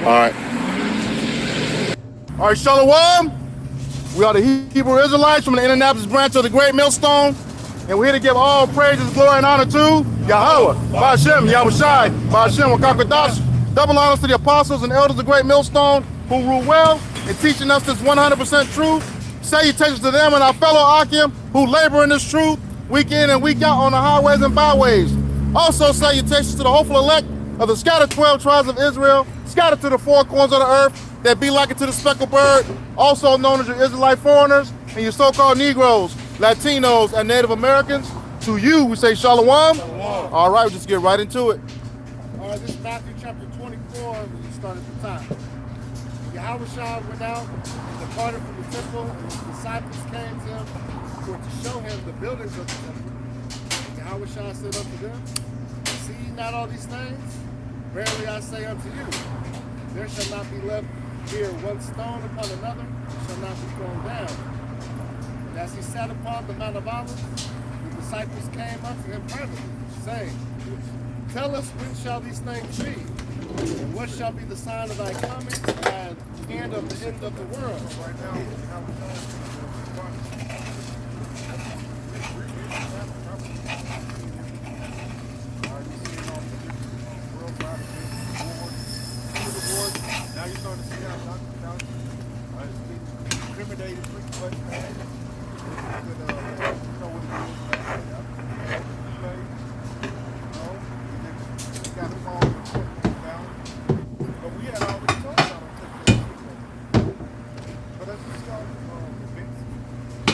All right, Shalom. We are the Hebrew Israelites from the Indianapolis branch of the Great Millstone, and we're here to give all praises, glory, and honor to Yahweh, Ba'ashem, Yahushai, Ba'ashem, Wakakadash. Double honors to the apostles and elders of the Great Millstone who rule well in teaching us this 100% truth. Salutations to them and our fellow Akim who labor in this truth week in and week out on the highways and byways. Also salutations to the hopeful elect of the scattered 12 tribes of Israel, scattered to the four corners of the earth, that be like it to the speckled bird, also known as your Israelite foreigners and your so-called Negroes, Latinos, and Native Americans. To you, we say Shalom. Shalom. All right, we'll just get right into it. All right, this is Matthew chapter 24. We start at the top. Yahushua went out and departed from the temple, and his disciples came to him for to show him the buildings of the temple. And Yahushua said unto them, see ye not all these things? Verily I say unto you, there shall not be left here one stone upon another, it shall not be thrown down. And as he sat upon the Mount of Olives, the disciples came unto him privately, saying, tell us when shall these things be? And what shall be the sign of thy coming and of the end of the world? Right now, now you're starting to see how it's been incriminated pretty much, man. You know what it is, man. We got them all down. But we had already talked about them. But as we start events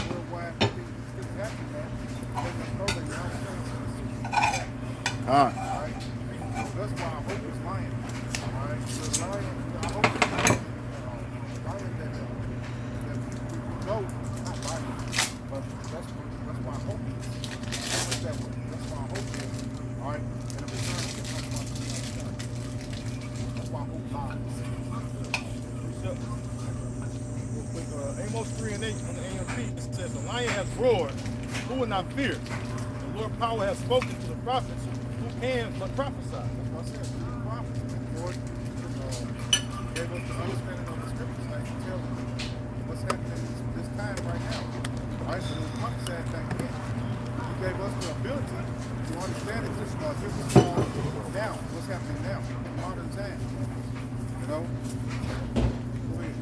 worldwide, it's happening, man. Let us know that you're out. All right. That's why I hope it's lying. All right. The lion, I hope it's lying. Lion that we know not lying. But that's why I hope it is. That's why I hope it is. All right. And if it's not, that's why I hope lies. Real quick, Amos 3 and 8 from the AMP says, the lion has roared, who will not fear? The Lord power has spoken to the prophets, who can but prophesy. I said, the prophets, Lord, gave us the understanding of the scriptures, like to tell us what's happening this time right now. All right, so the prophesied back then. He gave us the ability to understand it. Just give us now, what's happening now, in modern time. You know? Go ahead.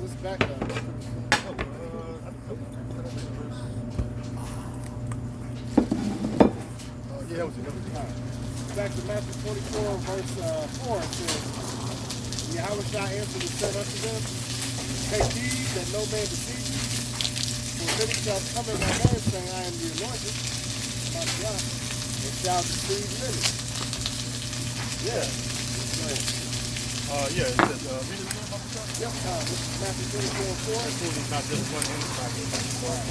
This is back Yeah, that was it. Back to Matthew 24, verse 4, it says, Yahushua answered and said unto them, take heed that no man deceive you, for many shall come in my name, saying, I am the anointed, and shall deceive many. Yeah. Yeah, it says, read it again, Papa Chuck? Yep, this is Matthew 24, 4. This is not just one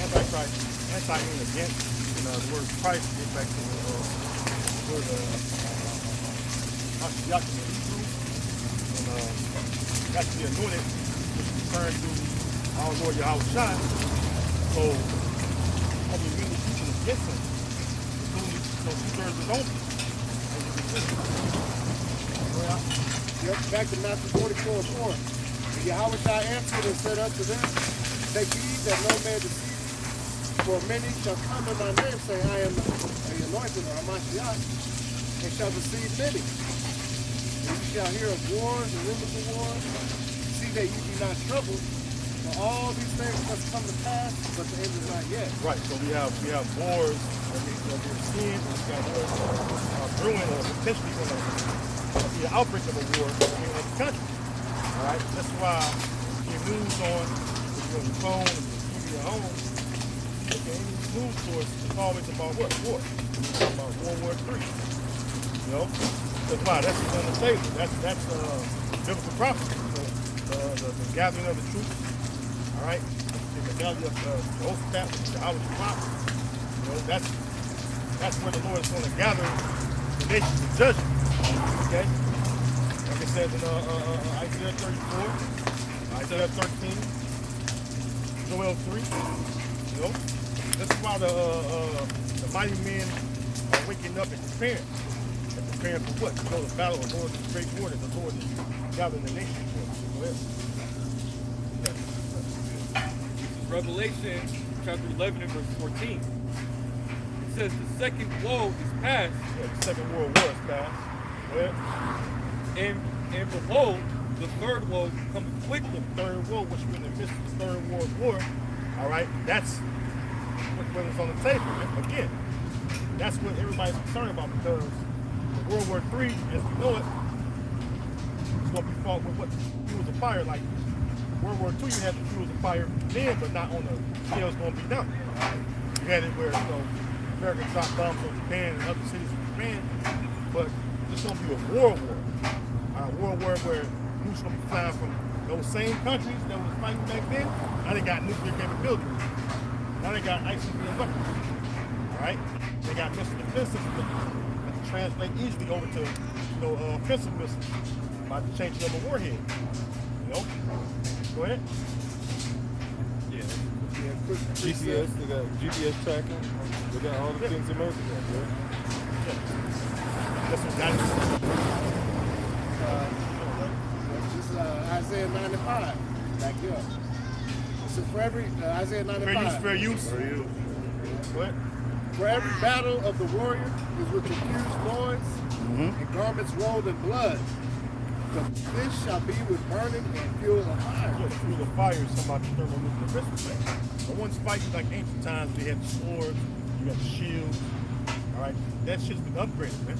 antichrist, anti means against, and the word Christ gets back to the word Mashiach in Hebrew, and that's the anointed, which is referring to our Lord Yahushua. So, what we mean is people against him, including so two-thirds of his own people. Yep, back to Matthew 24, 4. And Yahushua answered and said unto them, take heed that no man deceive you, for many shall come in my name, saying, I am the anointed or Mashiach, and shall deceive many. And you shall hear of wars and rumors of wars. See that you be not troubled, for all these things must come to pass, but the end is not yet. Right, so we have wars that we're seeing, and we got wars that are brewing or potentially going to be an outbreak of a war in the country. All right, that's why your news on, if you're on your phone, if you're TV at home, okay, any news source is always about what? War. It's about World War III. You know? That's why that's on the table. That's biblical prophecy. The gathering of the troops. All right? The gathering of the Jehoshaphat, the Jehoshaphat. You know, that's where the Lord is going to gather the nations in judgment. Okay? Like I said in Isaiah 34, Isaiah 13, Joel 3. You know? This is why the mighty men are waking up and preparing. and preparing for what? To go to battle of Lord, the great war that the Lord is gathering the nation for. Go ahead. Revelation chapter 11 and verse 14. It says the second woe is past, Yeah, the Second World War is past. Go ahead. and behold, the third woe coming quickly. The Third War, which we're in the midst of the Third World War. All right, that's what is on the table. Again, that's what everybody's concerned about because World War III, as we know it, is going to be fought with what fuels of fire. Like World War II, you had the fuels of fire then, but not on the scale it's going to be done. You had it where America dropped bombs on Japan and other cities in Japan, but it's going to be a world war. A world war where nukes going to be flying from those same countries that was fighting back then. Now they got nuclear capabilities. Now they got ICBM weapons. All right, they got missile defense systems that can translate easily over to offensive missiles by changing them a warhead. Go ahead. Yeah. GPS, they got GPS tracking. They got all the things America got, bro. That's what that is. This is Isaiah 95. Back here. So for every Isaiah 95. Fair use. Go ahead. For every battle of the warrior is with confused noise and garments rolled in blood. The fish shall be with burning and fuel of fire. Yeah, the fuel of fire is somebody thermonuclear missile. The ones fighting like ancient times, they had the swords, you got the shields. All right, that shit's been upgraded, man.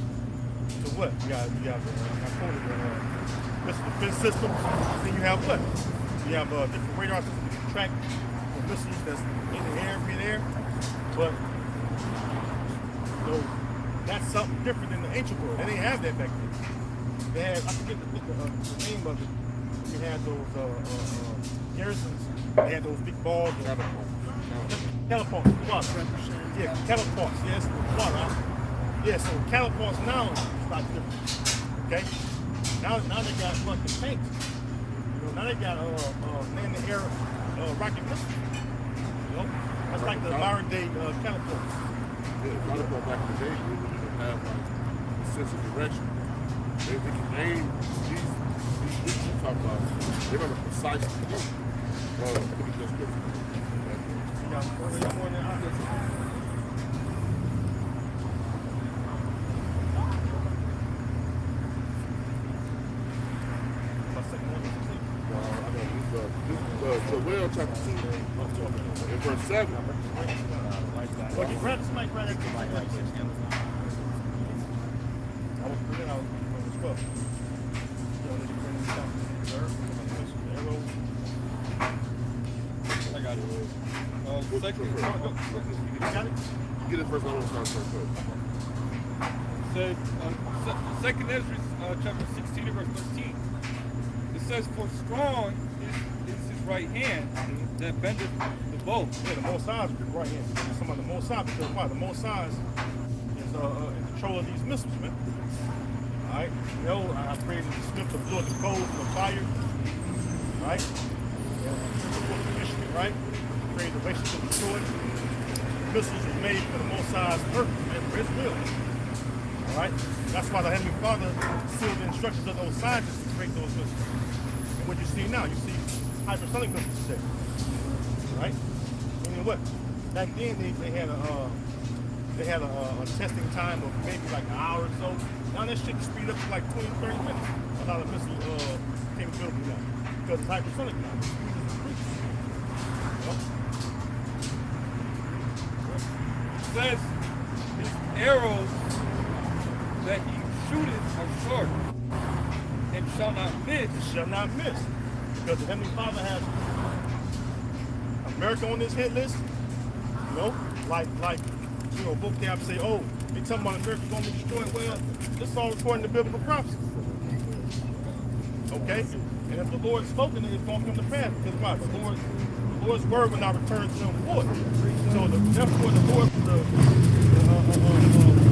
So what? You got missile defense systems. Then you have what? You have different radar systems that can track the missiles that's in the air, mid-air. But that's something different in the ancient world. They didn't have that back then. They had, I forget the name of it. You had those garrisons. They had those big balls. Catapults. Yeah, catapults. Yes, water. Yeah, so catapults now is a lot different. Okay? Now they got fucking tanks. Now they got man-in-the-air rocket missiles. That's like the modern day catapults. Yeah, catapult back in the day, they didn't have like a sense of direction. They can aim these you talk about. They're gonna precisely hit. Look at this picture. Joel chapter 2, in verse 7. Okay, grab this mic right at the mic. I was putting out as well. I got it. Second, You got it? You get it first, I want to start first. says, second Ezra chapter 16 and verse 13. It says, for strong is his right hand that bendeth the bow. Yeah, the Most High is the right hand. You're talking about the Most High because why? The Most High is in control of these missiles, man. All right, I created the Smith to blow the coals and the fire. Right? Right? Created the races to destroy. The missiles are made for the Most High's purpose and for His will. All right? That's why the Heavenly Father sealed the instructions of those scientists to create those missiles. And what you see now, you see hypersonic missiles today. Right? Meaning what? Back then they had a testing time of maybe like an hour or so. Now that shit can speed up to like 20, 30 minutes. A lot of missile capability now. Because it's hypersonic now. It says his arrows that he shooteth are short and shall not miss. Shall not miss. Because the Heavenly Father has America on this hit list. Like vocab say, oh, they talking about America's going to be destroyed. Well, this is all according to biblical prophecy. Okay? And if the Lord spoken it, it's going to come to pass. Because why? The Lord's word will not return to him void. So therefore the Lord, the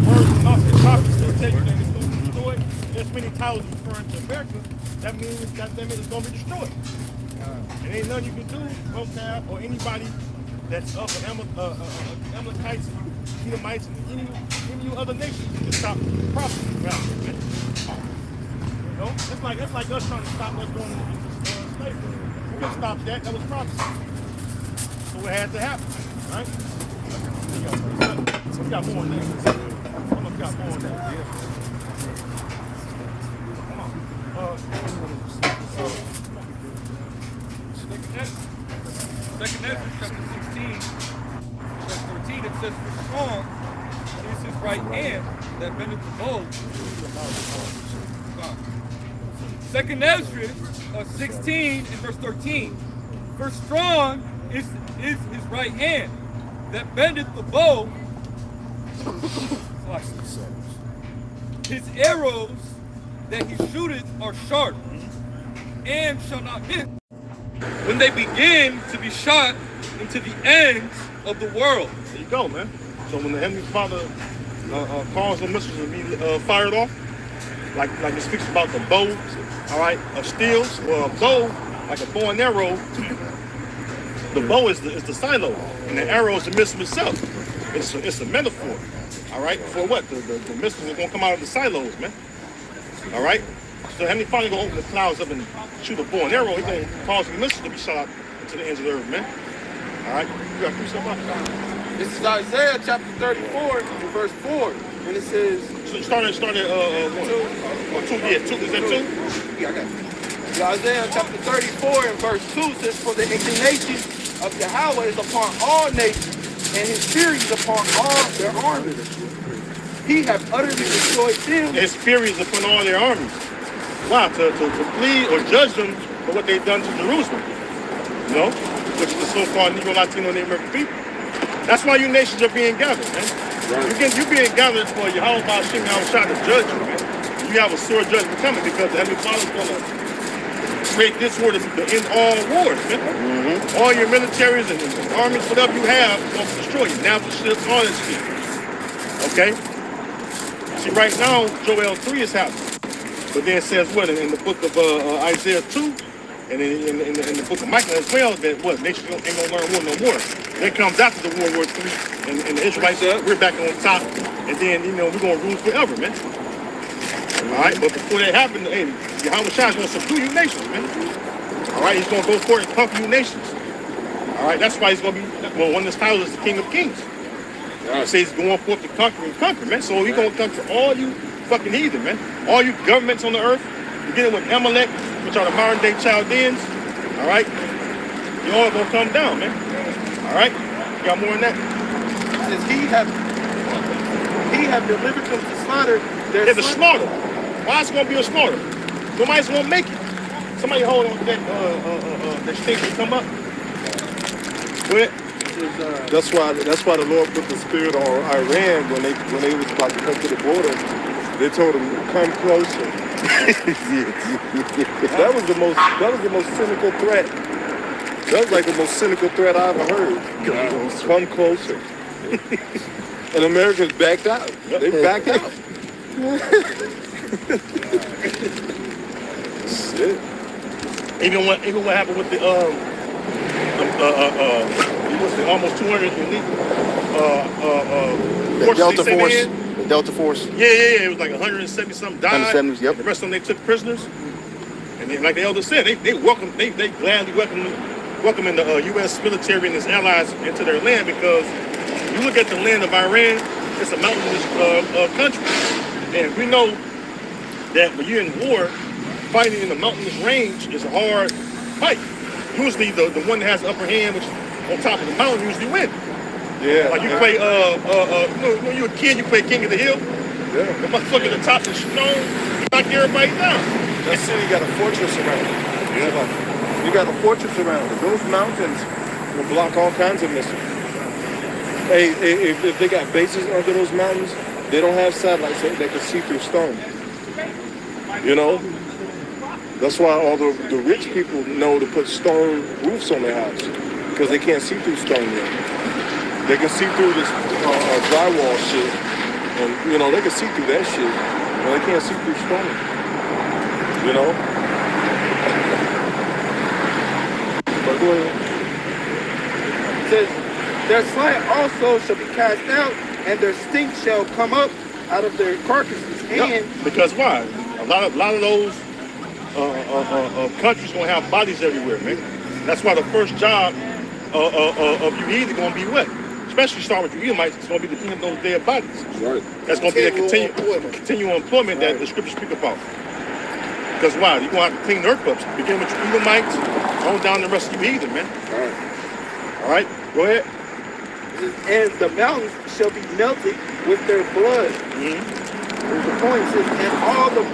words and not the prophets that tell you that it's going to be destroyed. There's many titles referring to America. That means it's going to be destroyed. And ain't nothing you can do, vocab, or anybody that's of the Amalekites, Edomites, and any other nations to stop prophecy around here, man. You know, it's like us trying to stop us going into slavery. We couldn't stop that. That was prophecy. So it had to happen, right? We got more on that. Come on, we got more on that. Yeah. Come on. Second Ezra chapter 16, verse 13, it says, "For strong is his right hand that bendeth the bow." Second Ezra 16 and verse 13, "For strong is his right hand that bendeth the bow. His arrows that he shooteth are sharp, and shall not miss, when they begin to be shot into the ends of the world." There you go, man. So when the Heavenly Father calls the missiles to be fired off, like it speaks about the bow, all right, of steels, or a bow, like a bow and arrow. The bow is the silo, and the arrow is the missile itself. It's a metaphor, all right, for what? The missiles are going to come out of the silos, man. All right? So Heavenly Father going to open the clouds up and shoot a bow and arrow. He's going to cause the missiles to be shot out to the ends of the earth, man. All right? You got to do something. This is Isaiah chapter 34, verse 4. And it says... So start at 1. Or 2, yeah, 2. Is that 2? Yeah, I got it. Isaiah chapter 34 and verse 2 says, "For the indignation of Yahweh is upon all nations, and his fury is upon all their armies. He hath utterly destroyed them." His fury is upon all their armies. Why? To plead or judge them for what they've done to Jerusalem. You know? Which is the so-called Negro, Latino, Native American people. That's why you nations are being gathered, man. Right. You're being gathered for Yahweh Ba'ashim Yahushua to judge you, man. You have a sore judgment coming because the Heavenly Father is going to create this war to end all wars, man. Mm-hmm. All your militaries and armies, whatever you have, is going to destroy you. Naval ships, all that shit. Okay? See, right now, Joel 3 is happening. But then it says what? In the book of Isaiah 2, and in the book of Micah as well, that what? Nations ain't going to learn war no more. That comes after the World War III, and the Israelites, we're back on top, and then, you know, we're going to rule forever, man. All right? But before that happened, hey, Yahweh Shai is going to subdue you nations, man. All right? He's going to go forward and conquer you nations. All right? That's why he's going to be, well, one of his titles is the King of Kings. He says he's going forth to conquer and conquer, man. So he's going to conquer all you fucking heathen, man. All you governments on the earth, beginning with Amalek, which are the modern day Chaldeans. All right? You all going to come down, man. All right? You got more than that? It says, he have delivered them to slaughter. There's a slaughter. Why is it going to be a slaughter? Nobody's going to make it. Somebody hold on to that stick to come up. Go ahead. That's why the Lord put the spirit on Iran when they was about to come to the border. They told them, "Come closer." That was the most cynical threat. That was like the most cynical threat I ever heard. Come closer. And Americans backed out. They backed out. Shit. Even what happened with the almost 200 The Delta Force. The Delta Force. Yeah. It was like 170 something died. 170, yep. The rest of them they took prisoners. And they, like the elder said, they gladly welcoming the U.S. military and its allies into their land, because you look at the land of Iran, it's a mountainous country, and we know that when you're in war, fighting in the mountainous range is a hard fight. Usually the one that has the upper hand, which is on top of the mountain, usually wins. Yeah. Like you play, when you're a kid, you play King of the Hill. Yeah. The motherfucker at the top of the stone, you knock everybody down. That city got a fortress around it. Yeah. You got a fortress around it. Those mountains will block all kinds of missiles. Hey, if they got bases under those mountains, they don't have satellites that can see through stone. You know? That's why all the rich people know to put stone roofs on their house, because they can't see through stone yet. They can see through this drywall shit, and, you know, they can see through that shit, but they can't see through stone. You know? But go ahead. It says, Their slain also shall be cast out, and their stink shall come up out of their carcasses. And Because why? A lot of those countries gonna have bodies everywhere, man. That's why the first job of you either gonna be what? Especially starting with you Edomites, it's gonna be to clean up those dead bodies. Right. That's gonna be a Continual continual employment that the scriptures speak about. Because why? You're gonna have to clean the earth up. Begin with your Edomites, on down the rest of you heathen, man. All right. All right, go ahead. and the mountains shall be melted with their blood. There's a point, it says, and all the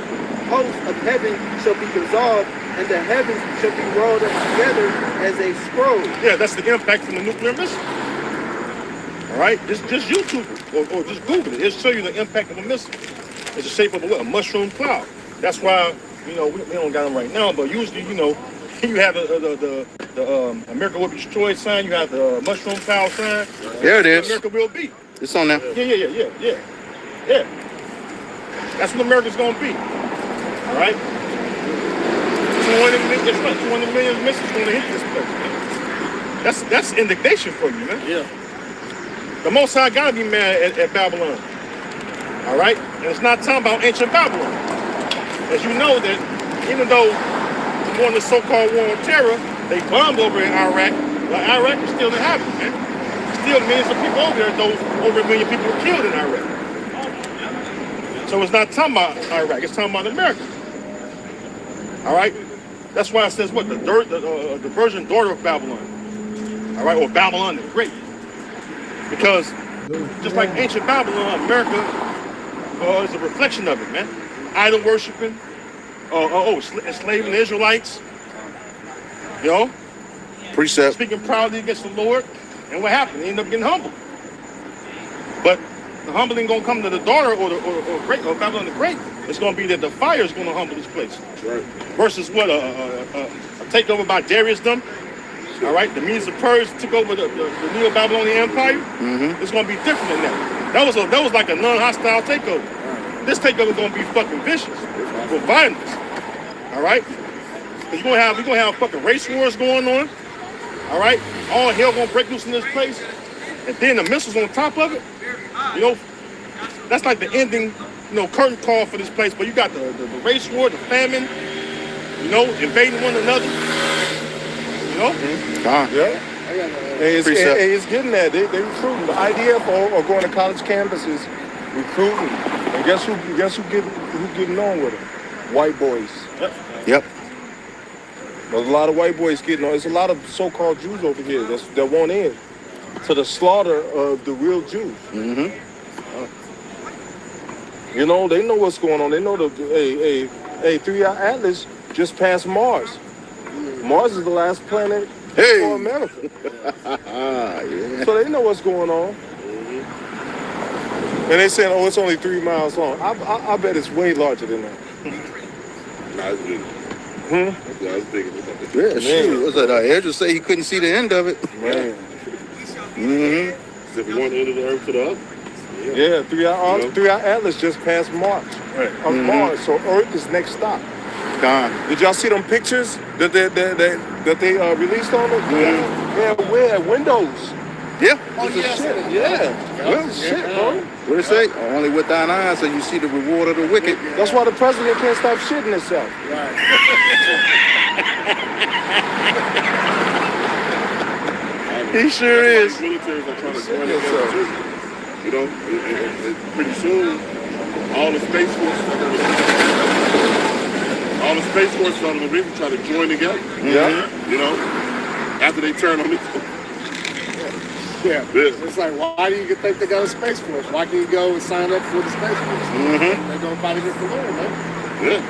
hosts of heaven shall be dissolved, and the heavens shall be rolled up together as a scroll. Yeah, that's the impact from the nuclear missile. All right, just YouTube it or just Google it. It'll show you the impact of a missile. It's the shape of a mushroom cloud. That's why, we don't got them right now, but usually, you have the America will be destroyed sign, you have the mushroom cloud sign. There it is. America will be. It's on there. Yeah. That's what America's gonna be. All right? 200 million missiles gonna hit this place, man. That's indignation for you, man. Yeah. The Most High gotta be mad at Babylon. All right? And it's not talking about ancient Babylon. As you know that even though we won the so-called war on terror, they bombed over in Iraq, but Iraq is still inhabited, man. Still millions of people over there, though over 1 million people were killed in Iraq. So it's not talking about Iraq, it's talking about America. All right? That's why it says what? The virgin daughter of Babylon. All right? Or Babylon the Great. Because just like ancient Babylon, America is a reflection of it, man. Idol worshiping, enslaving the Israelites, Precept. speaking proudly against the Lord. And what happened? They end up getting humbled. But the humbling gonna come to the daughter or Babylon the Great. It's gonna be that the fire is gonna humble this place. Right. Versus what a takeover by Darius them. All right, the Medes and Persians took over the Neo-Babylonian Empire. It's gonna be different than that. That was like a non-hostile takeover. This takeover is gonna be fucking vicious with violence. All right, we're gonna have fucking race wars going on. All right, all hell gonna break loose in this place, and then the missiles on top of it. That's like the ending, curtain call for this place. But you got the race war, the famine, invading one another. Yeah. Hey, it's getting there. They recruiting. The IDF are going to college campuses recruiting. And guess who getting on with them? White boys. Yep. There's a lot of white boys getting on. There's a lot of so-called Jews over here that want in to the slaughter of the real Jews. They know what's going on. They know the 3-Eye Atlas just passed Mars. Mars is the last planet for America. So they know what's going on. And they saying, it's only 3 miles long. I bet it's way larger than that. Nah, it's big. Yeah, it's bigger than that. Yeah, shoot. What's that? Ezra say he couldn't see the end of it. Man. So if you want the end of the earth to the other. Yeah, 3-Eye Atlas just passed Mars. Of Mars, so Earth is next stop. Gone. Did y'all see them pictures that they released on it? Yeah, where? Windows. Yeah. Shit. Yeah. Well, shit, bro. What it say? Only with thine eyes so you see the reward of the wicked. That's why the president can't stop shitting himself. He sure is. Militaries are trying to join together too. Pretty soon, all the space forces are going to try to join together. After they turn on it. Yeah. It's like, why do you think they got a Space Force? Why can't you go and sign up for the Space Force? They're going to fight against the Lord, man. Yeah.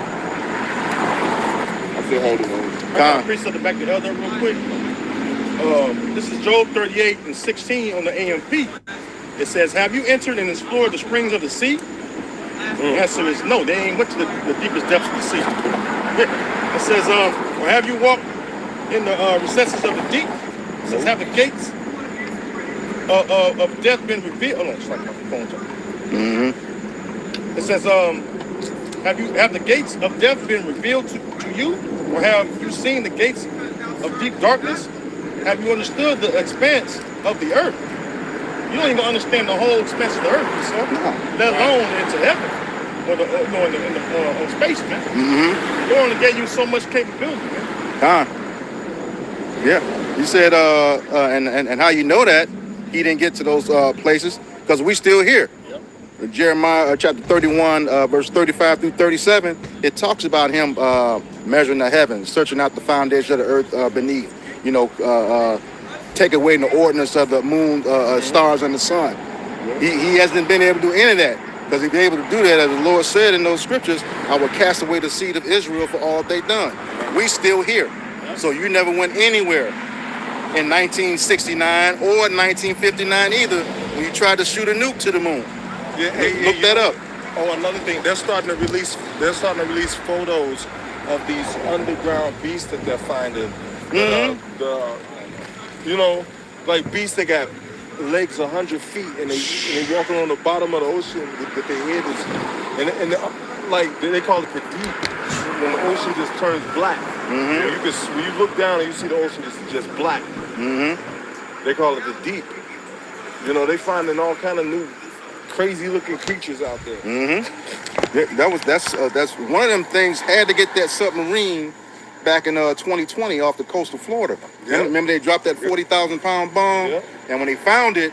I'm still holding on. I got a precept back to Elder real quick. This is Job 38:16 on the AMP. It says, have you entered and explored the springs of the sea? The answer is no, they ain't went to the deepest depths of the sea. It says, or have you walked in the recesses of the deep? It says, have the gates of death been revealed? Oh no, it's like my phone's on. It says, have the gates of death been revealed to you? Or have you seen the gates of deep darkness? Have you understood the expanse of the earth. You don't even understand the whole expanse of the earth yourself, let alone into heaven or on space, man. They only gave you so much capability, man. Yeah. You said, and how you know that he didn't get to those places because we still here. In Jeremiah chapter 31, verse 35 through 37, it talks about him measuring the heavens, searching out the foundation of the earth beneath. You know, take away the ordinance of the moon, stars, and the sun. He hasn't been able to do any of that because he'd be able to do that, as the Lord said in those scriptures, I will cast away the seed of Israel for all they done. We still here. So you never went anywhere in 1969 or 1959 either when you tried to shoot a nuke to the moon. Look that up. Oh, another thing, they're starting to release photos of these underground beasts that they're finding. You know, like beasts that got legs 100 feet and they walking on the bottom of the ocean with their head is, and like they call it the deep. When the ocean just turns black, you can, when you look down and you see the ocean is just black. They call it the deep. You know, they finding all kind of new crazy looking creatures out there. That's one of them things. Had to get that submarine back in 2020 off the coast of Florida. Remember they dropped that 40,000 pound bomb, and when they found it,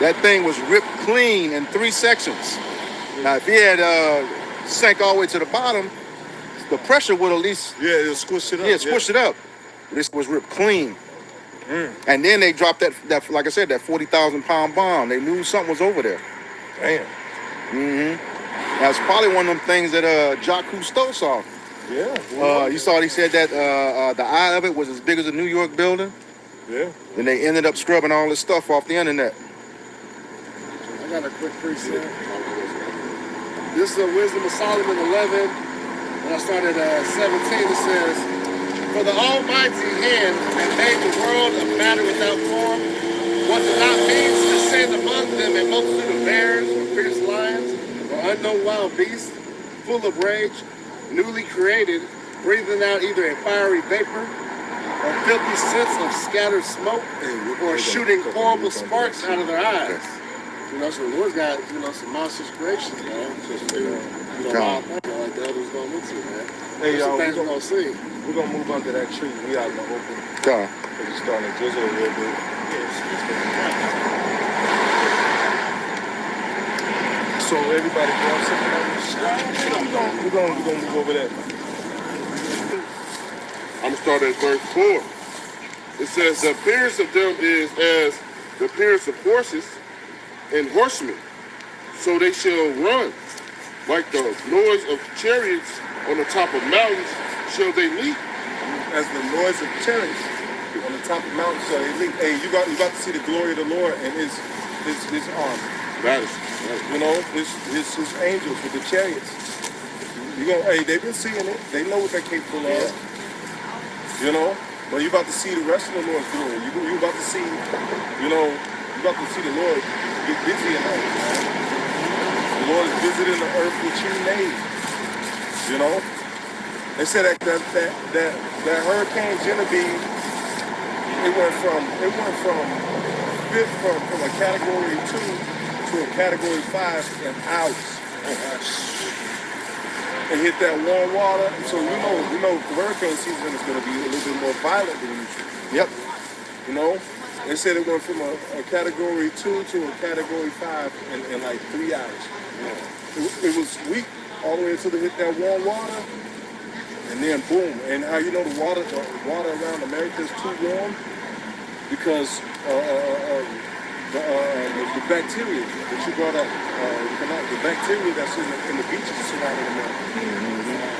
that thing was ripped clean in 3 sections. Now if he had sank all the way to the bottom, the pressure would at least it'll squish it up. Squish it up. This was ripped clean. And then they dropped that like I said, that 40,000 pound bomb. They knew something was over there. Damn. That's probably one of them things that Jacques Cousteau saw. You saw he said that the eye of it was as big as a New York building. Then they ended up scrubbing all this stuff off the internet. I got a quick precept. This is a Wisdom of Solomon 11. When I started 17, it says, for the Almighty hand that made the world a matter without form, was it not means to send among them a multitude of bears, or fierce lions, or unknown wild beasts, full of rage, newly created, breathing out either a fiery vapor, or filthy scents of scattered smoke, or shooting horrible sparks out of their eyes. You know, so the Lord's got, you know, some monstrous creations, man. Just, you know, wild things like the others going into, man. Hey, y'all, things we're gonna see. We're gonna move under that tree. We out in the open. God. It's starting to drizzle a little bit. So everybody grab something on the side. We're gonna move over there. I'm gonna start at verse 4. It says the appearance of them is as the appearance of horses and horsemen, so they shall run. Like the noise of chariots on the top of mountains shall they leap. As the noise of chariots on the top of mountains shall they leap. Hey, you about to see the glory of the Lord and his arm. That is, you know, his angels with the chariots. They've been seeing it. They know what they're capable of. You know, but you about to see the rest of the Lord's glory. You about to see, you know, you about to see the Lord get busy in earth, man. The Lord is visiting the earth which He made. You know, they said that Hurricane Genevieve, it went from a category 2 to a category 5 in hours. And hit that warm water. So you know hurricane season is going to be a little bit more violent than usual. Yep. You know, they said it went from a category 2 to a category 5 in like 3 hours. It was weak all the way until they hit that warm water, and then boom. And how you know the water around America is too warm? Because the bacteria that you brought up, the bacteria that's in the beaches surrounding America.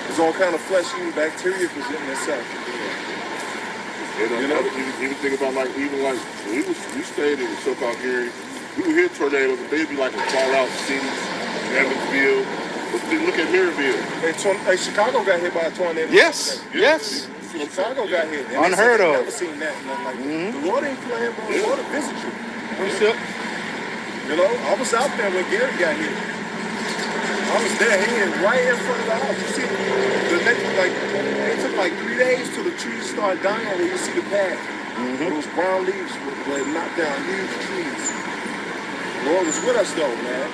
There's all kind of flesh-eating bacteria presenting itself. you know, even think about when we stayed in so-called Gary, we would hear tornadoes, but they'd be like in far-out cities, Evansville. But then look at Maryville. Hey, Chicago got hit by a tornado. Yes. Chicago got hit. And Unheard of. Never seen that. Like that. The Lord ain't playing, bro. The Lord will visit you. You know, I was out there when Gary got hit. I was there, right in front of the house. You see, the next, it took like 3 days till the trees started dying where you see the path. Those brown leaves would knock down huge trees. The Lord was with us though, man.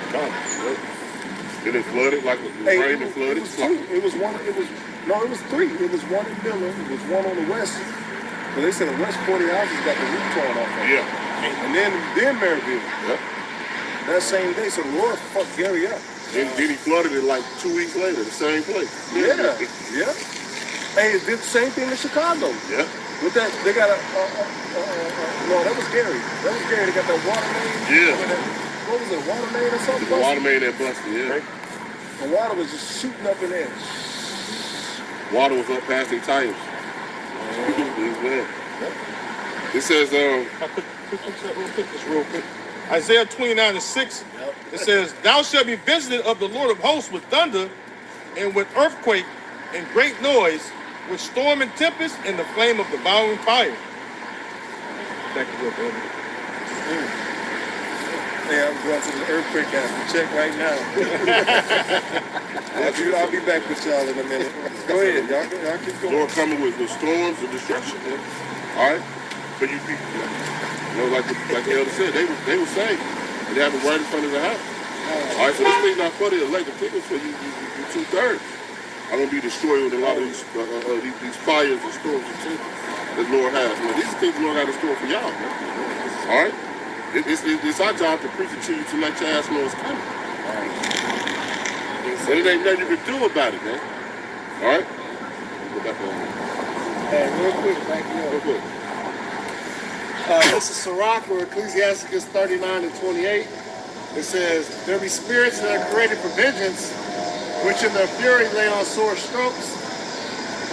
Then it flooded like the Hey, rain and flooded. it was two. It was one. It was three. It was one in Miller. It was one on the west. But they said the west 40 houses got the roof torn off. Of. Yeah. And then Maryville. Yep. That same day, so the Lord fucked Gary up. Then he flooded it like 2 weeks later, the same place. Yeah. Yeah. Hey, it did the same thing in Chicago. Yeah. With that, they got no, that was Gary. That was Gary. They got that water main. Yeah. What was it, water main or something? The water main that busted, yeah. The water was just shooting up in there. Water was up past their tires. It says, Real quick. Isaiah 29:6. It says, "Thou shalt be visited of the Lord of hosts with thunder, and with earthquake, and great noise, with storm and tempest, and the flame of devouring fire." Back to what, brother? Yeah, I'm going to the earthquake after check right now. I'll be back with y'all in a minute. Go ahead, y'all keep going. Lord coming with storms and destruction. All right? For you people. You know, like the elder said, they were saved. They have it right in front of the house. All right, so this thing not for the elect. The thing is for you 2/3. I'm going to be destroyed with a lot of these fires and storms and things that the Lord has. Man, these are things the Lord has in store for y'all. Man. All right? It's our job to preach it to you to let your ass know it's coming. But it ain't nothing you can do about it, man. All right? Go back on. Hey, real quick, thank you. Real quick. This is Sirach or Ecclesiasticus 39 and 28. It says, "There be spirits that are created for vengeance, which in their fury lay on sore strokes.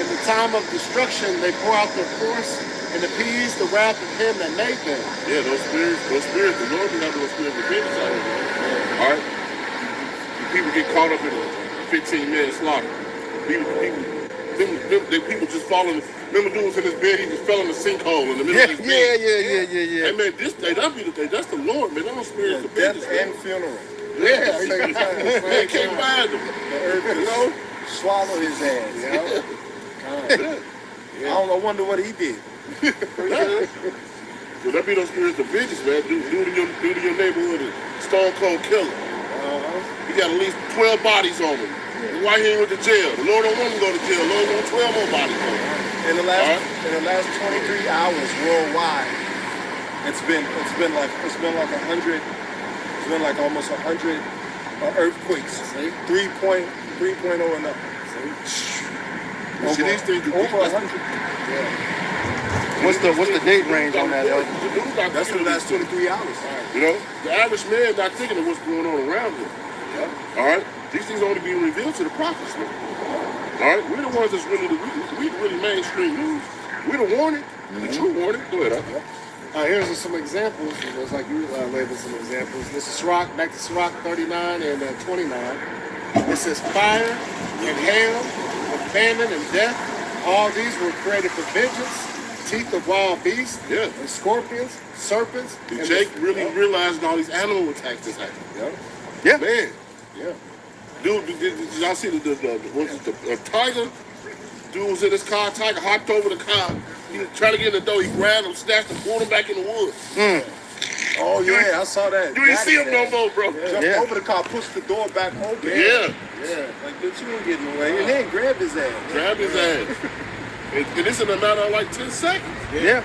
In the time of destruction they pour out their force and appease the wrath of him that made them." Yeah, those spirits, the Lord can have those spirits of vengeance out here, man. All right? People get caught up in a 15-minute slaughter. People just falling. Remember, dude was in his bed, he just fell in the sinkhole in the middle of his bed. Yeah. Hey, man, that'll be the day. That's the Lord, man. Those spirits of Death vengeance. and funeral. Yeah, they can't find them. The earth You know? swallow his ass. Yeah. I wonder what he did. Well, that be those spirits of vengeance, man. Do to your neighborhood a stone cold killer. He got at least 12 bodies on him. Why he ain't with the jail? The Lord don't want him to go to jail. The Lord want 12 more bodies on him. In the last 23 hours worldwide, it's been like 100. It's been like almost 100 earthquakes. 3.0 and up. See, these things Over 100. What's the date range on that, Elder? That's in the last 23 hours. You know, the average man not thinking of what's going on around him. All right, these things only being revealed to the prophets. Man. All right, we're the ones that's we really mainstream news. We're the warning, the true warning. Go ahead. Here's some examples. It looks like you labeled some examples. This is Sirach, back to Sirach 39 and 29. It says, "Fire and hail, and famine and death, all these were created for vengeance. Teeth of wild beasts, Yeah. and scorpions, serpents." Did and Jake really realizing all these animal attacks that's happening? Yeah. Man, Yeah. dude, did y'all see the tiger? Dude was in his car, tiger hopped over the car. He was trying to get in the door. He grabbed him, snatched him, pulled him back in the woods. Oh yeah, I saw that. You ain't see him no more, bro. Jumped over the car, pushed the door back open. Yeah. Like, bitch, you ain't getting away. And then grabbed his ass. Grab his ass. And this in a matter of like 10 seconds. Yeah.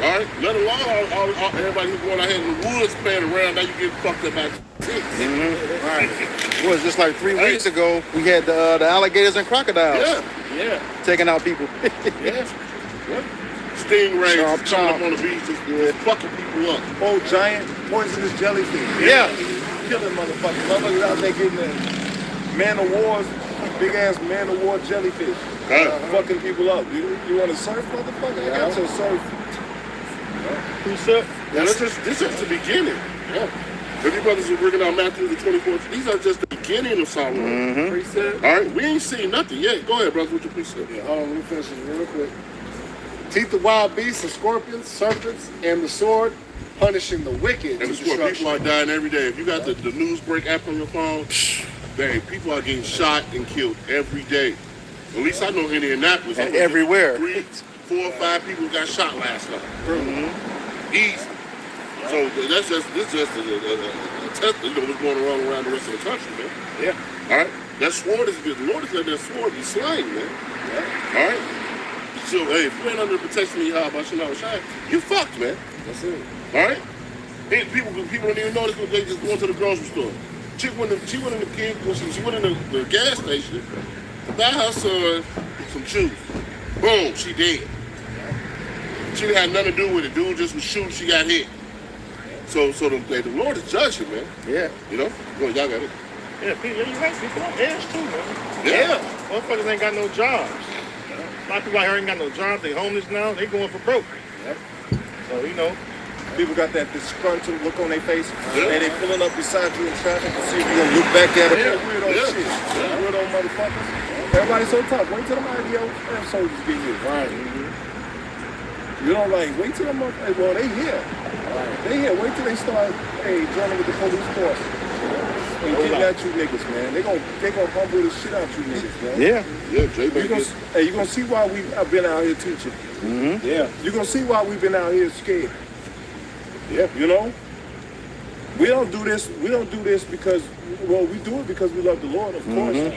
All right? Let alone all everybody who's going out here in the woods playing around, now you get fucked up at 6. Right. It was just like 3 weeks ago, we had the alligators and crocodiles Yeah. taking out people. Yeah. Stingrays Chomp, coming up chomp. on the beach, just fucking people up. Oh, giant poisonous jellyfish. Yeah. Killing motherfuckers. Motherfuckers out there getting the man of wars, big ass man of war jellyfish. Fucking people up. You want to surf, motherfucker? I got your surf. Precept? Yeah, this is the beginning. Yeah. If you brothers are working on Matthew the 24th, these are just the beginning of Solomon. Precept. All right, we ain't seen nothing yet. Go ahead, brothers, with your precept. Yeah, hold on, let me finish this real quick. Teeth of wild beasts and scorpions, serpents, and the sword, punishing the wicked. And with it's what people destruction. are dying every day. If you got the Newsbreak app on your phone, dang, people are getting shot and killed every day. At least I know Indianapolis. And everywhere. 4 or 5 people got shot last night. Easy. So this just a test, what's going on around the rest of the country, man. Yeah. All right? That sword is good. The Lord has let that sword be slain, man. All right? So, hey, if you ain't under the protection of Yahweh, you fucked, man. That's it. All right? And people don't even notice when they just go into the grocery store. She went in the gas station to buy her son some shoes. Boom, she dead. She didn't have nothing to do with it. Dude just was shooting, she got hit. So the Lord is judging, man. Yeah. You know? Well, y'all got it. Yeah, you're right. People on edge too, man. Yeah. Motherfuckers ain't got no jobs. A lot of people out here ain't got no jobs. They homeless now. They going for broke. Yep. So, you know. People got that disgruntled look on their face, Yeah. and they pulling up beside you in traffic to see if you gonna look back at them. Yeah. Weirdo Yeah. shit. Yeah. Weirdo motherfuckers. Everybody's so tough. Wait till them IDO soldiers get here. Right. You know, like, wait till them, well, they here. They here. Wait till they start, joining with the police force. And getting at you niggas, man. They gonna humble the shit out you niggas, man. Yeah. Yeah, Jay You gonna see why I've been out here teaching. Yeah. You gonna see why we've been out here scared. Yeah. You know? We don't do this because, well, we do it because we love the Lord, of course.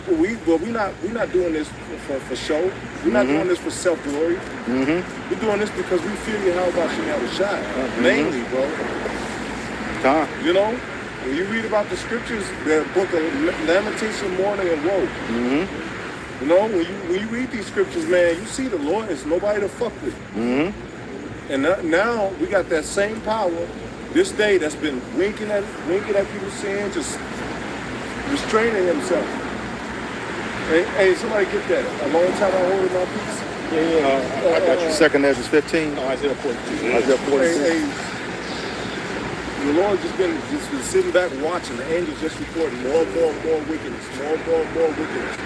We're not doing this for show. We're not doing this for self-glory. We're doing this because we feel you how about Shemel Shai. Mainly, bro. You know? When you read about the scriptures, the book of Lamentation, Mourning, and Woe. You know, when you read these scriptures, man, you see the Lord is nobody to fuck with. And now we got that same power this day that's been winking at people's sin, just restraining himself. Hey, somebody get that. A long time I hold my peace. I got you. Second Ezra 15. Isaiah 42. Isaiah 42. The Lord just been sitting back watching. The angels just reporting more and more wickedness. More wickedness.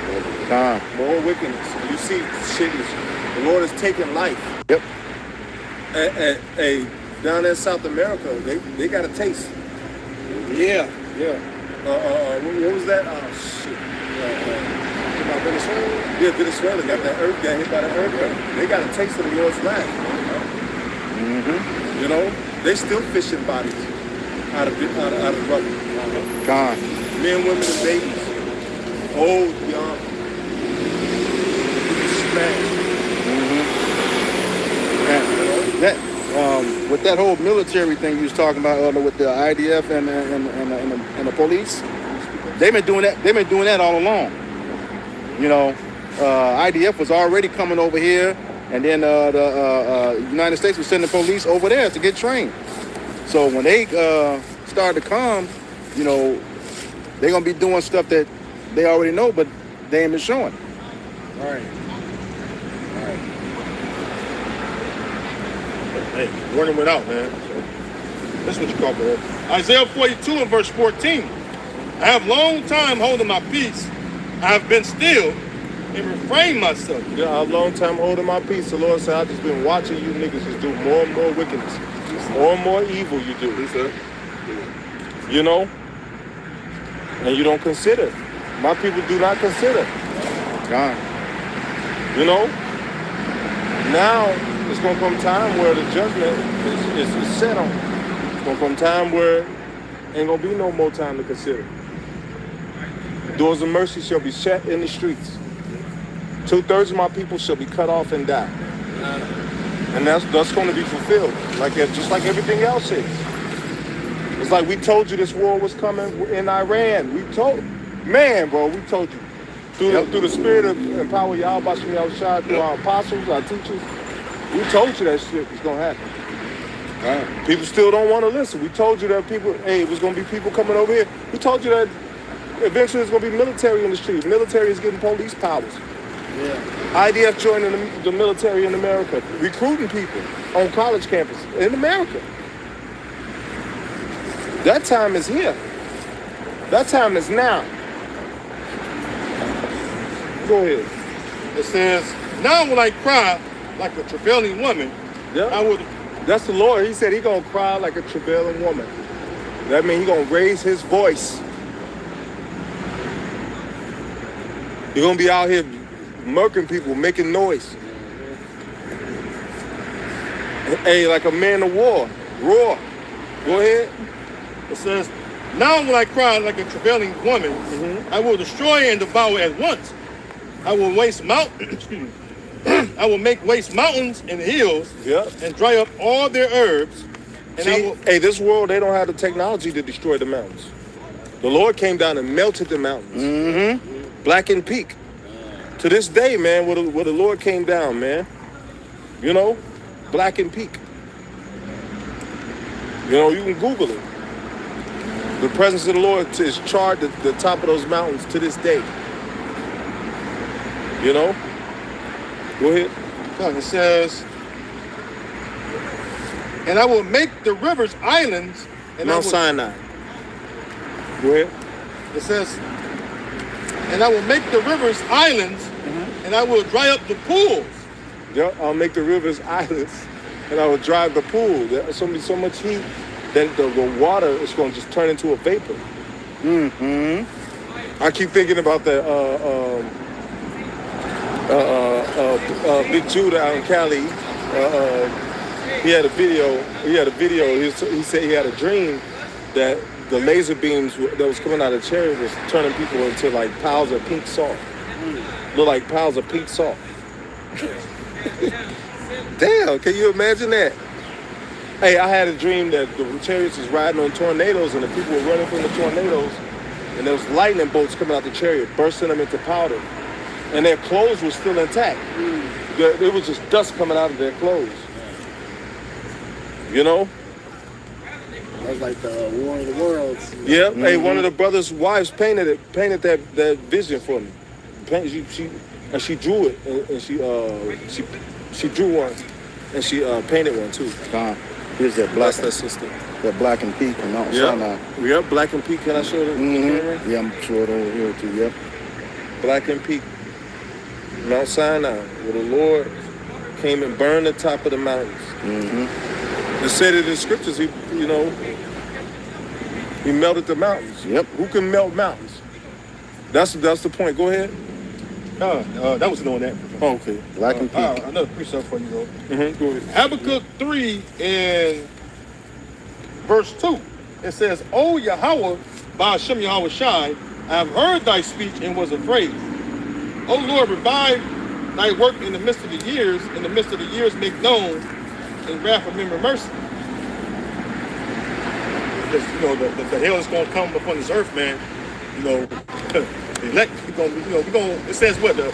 More wickedness. You see, shit is, the Lord is taking life. Yep. Down in South America, they got a taste. Yeah. What was that? Oh shit. Venezuela? Yeah, Venezuela got hit by the earthquake. They got a taste of the Lord's wrath. You know, they still fishing bodies out of rubble. Men, women, and babies, old, young, smashed. With that whole military thing you was talking about with the IDF and the police, they've been doing that all along. You know, IDF was already coming over here, and then the United States was sending police over there to get trained. So when they started to come, you know, they're gonna be doing stuff that they already know, but they ain't been showing. Right. Hey, running without, man. So, that's what you call it. Isaiah 42 and verse 14. I have long time holding my peace. I have been still and refrained myself. Yeah, I have a long time holding my peace. The Lord said, I've just been watching you niggas just do more and more wickedness. More and more evil you do. You know? And you don't consider. My people do not consider. You know? Now, it's going to come time where the judgment is set on. It's going to come time where ain't going to be no more time to consider. Doors of mercy shall be shut in the streets. 2/3 of my people shall be cut off and die. And that's going to be fulfilled, just like everything else is. It's like we told you this war was coming in Iran. We told you. Through the spirit and power of Yahweh Shem Shai, through our apostles, our teachers, we told you that shit was going to happen. People still don't want to listen. We told you that it was going to be people coming over here. We told you that eventually there's going to be military in the streets. Military is getting police powers. IDF joining the military in America, recruiting people on college campus in America. That time is here. That time is now. Go ahead. It says, now will I cry like a travailing woman. Yeah. That's the Lord. He said he's going to cry like a travailing woman. That means he's going to raise his voice. You're going to be out here murking people, making noise. Hey, like a man of war. Roar. Go ahead. It says, now will I cry like a travailing woman. I will destroy and devour at once. I will waste mountains. I will make waste mountains and hills and dry up all their herbs. And See, hey, this world, they don't have the technology to destroy the mountains. The Lord came down and melted the mountains. Blackened Peak. To this day, man, where the Lord came down, man. You know, Blackened Peak. You know, you can Google it. The presence of the Lord is charged at the top of those mountains to this day. You know? Go ahead. It says, and I will make the rivers islands. And Mount Sinai. Go ahead. It says, and I will make the rivers islands, and I will dry up the pools. Yeah, I'll make the rivers islands, and I will drive the pool. There's so much heat that the water is going to just turn into a vapor. I keep thinking about that Big Judah out in Cali. He had a video. He said he had a dream that the laser beams that was coming out of the chariot was turning people into like piles of pink salt. Look like piles of pink salt. Damn, can you imagine that? Hey, I had a dream that the chariots was riding on tornadoes and the people were running from the tornadoes and there was lightning bolts coming out the chariot, bursting them into powder. And their clothes were still intact. It was just dust coming out of their clothes. You know? That's like the War of the Worlds. Yeah. Hey, one of the brothers' wives painted that vision for me. She drew it, and she drew one, and she painted one too. Here's that Bless that sister. That Blackened Peak in Mount Sinai. Yep, Blackened Peak. Can I show it? Yeah, I'm sure it over here too. Yep. Blackened Peak, Mount Sinai, where the Lord came and burned the top of the mountains. It said it in scriptures. He melted the mountains. Yep. Who can melt mountains? That's the point. Go ahead. That was knowing that. Oh, okay. Blackened Peak. Another precept for you, though. Go ahead. Habakkuk 3 and verse 2. It says, O Yahweh, Ba'ashem Yahweh Shai, I have heard thy speech and was afraid. O Lord, revive thy work in the midst of the years. In the midst of the years make known, in wrath remember mercy. Because, the hell is going to come upon this earth, man. The elect, it says what are we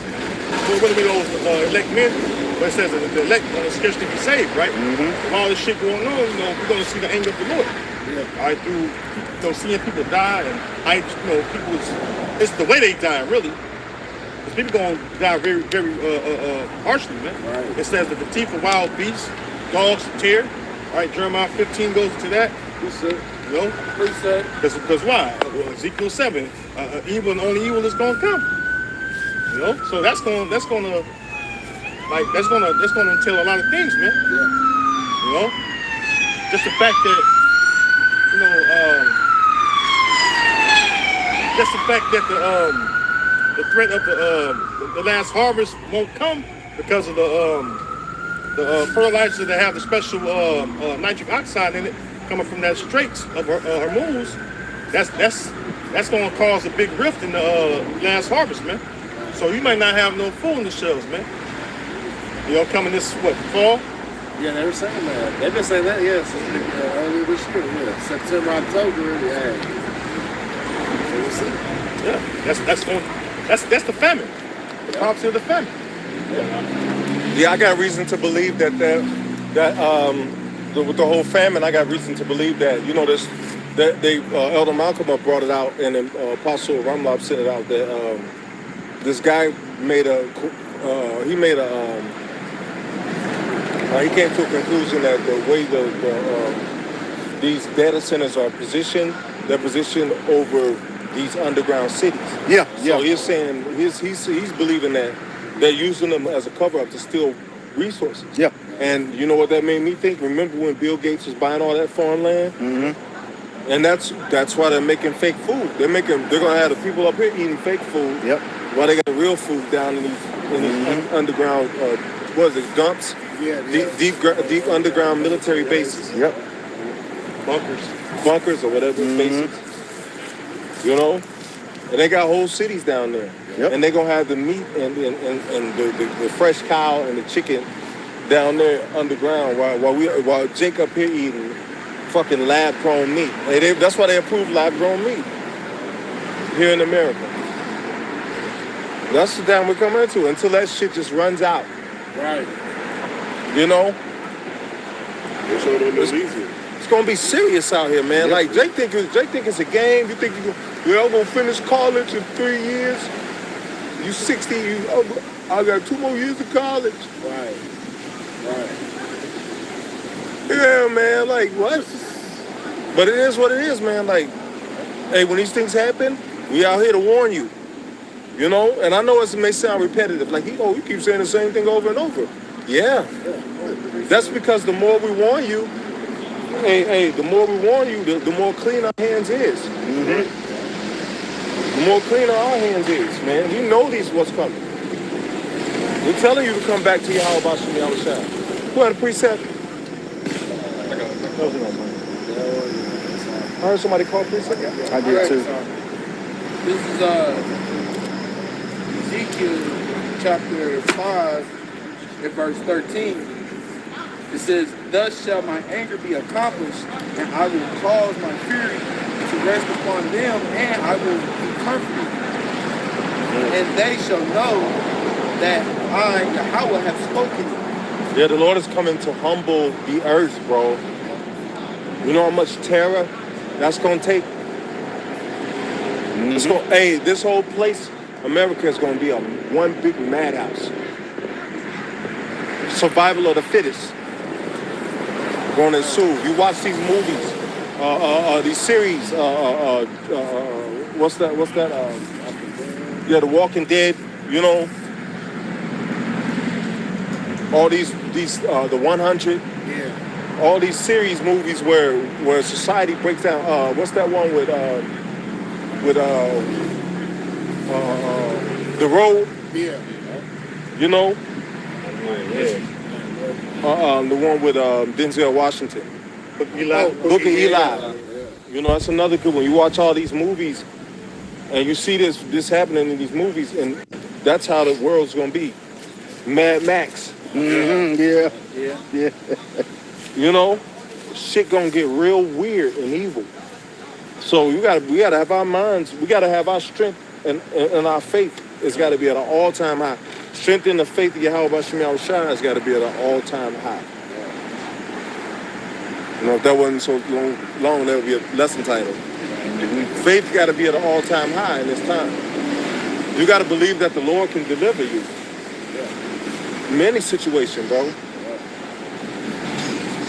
those elect men? But it says that the elect going to scarcely be saved, right? With all this shit going on, we're going to see the anger of the Lord. All right, through seeing people die, and it's the way they die, really. Because people going to die very, very harshly, man. Right. It says that the teeth of wild beasts, dogs tear. All right, Jeremiah 15 goes into that. Because why? Ezekiel 7, evil and only evil is going to come. So that's going to entail a lot of things, man. Just the fact that the threat of the last harvest won't come because of the fertilizer that have the special nitric oxide in it coming from that Straits of Hormuz. That's going to cause a big rift in the last harvest, man. So you might not have no food in the shelves, man. Coming this fall? Yeah, they were saying that. They've been saying that, since early this year. September, October, So we'll see. Yeah, that's the famine. The prophecy of the famine. Yeah, I got reason to believe that with the whole famine, I got reason to believe that Elder Malcolm brought it out, and then Apostle Ramlab sent it out that this guy he came to a conclusion that the way these data centers are positioned, they're positioned over these underground cities. So he's saying he's believing that they're using them as a cover-up to steal resources. Yeah. And you know what that made me think? Remember when Bill Gates was buying all that foreign land? And that's why they're making fake food. They're gonna have the people up here eating fake food. Yep. While they got real food down in these underground dumps. deep underground military bases. Yep. Bunkers or whatever bases. You know, and they got whole cities down there. Yep. And they're gonna have the meat and the fresh cow and the chicken down there underground while Jacob here eating fucking lab-grown meat. That's why they approve lab-grown meat here in America. That's the time we're coming into until that shit just runs out. Right. You know? They showed them it's easier. It's gonna be serious out here, man. Like Drake think it's a game. You think we're gonna finish college in 3 years? You 60, I got 2 more years of college. Right. Yeah, man, like what? But it is what it is, man. Like, hey, when these things happen, we out here to warn you. You know? And I know it may sound repetitive, like you keep saying the same thing over and over. Yeah. That's because the more we warn you, the more we warn you, the more clean our hands is. The more cleaner our hands is, man. We know what's coming. We're telling you to come back to Yahweh Bashim Yahushua. Who had a precept? I heard somebody call precept. I did too. This is Ezekiel chapter 5 and verse 13. It says, "Thus shall my anger be accomplished, and I will cause my fury to rest upon them, and I will be comforted. And they shall know that I, Yahweh, have spoken it." Yeah, the Lord is coming to humble the earth, bro. You know how much terror that's gonna take? This whole place, America, is gonna be one big madhouse. Survival of the fittest going to ensue. You watch these movies, these series. What's that? The Walking Dead. You know, all these the 100. Yeah. All these series movies where society breaks down. What's that one with The Road? Yeah. You know? The one with Denzel Washington. Book of Eli. You know, that's another good one. You watch all these movies and you see this happening in these movies, and that's how the world's gonna be. Mad Max. Yeah. You know? Shit gonna get real weird and evil. So we gotta have our minds, we gotta have our strength and our faith. It's gotta be at an all-time high. Strength in the faith of Yahweh Bashim Yahushua has gotta be at an all-time high. You know, if that wasn't so long, that would be a lesson title. Faith gotta be at an all-time high in this time. You gotta believe that the Lord can deliver you. Many situations, bro.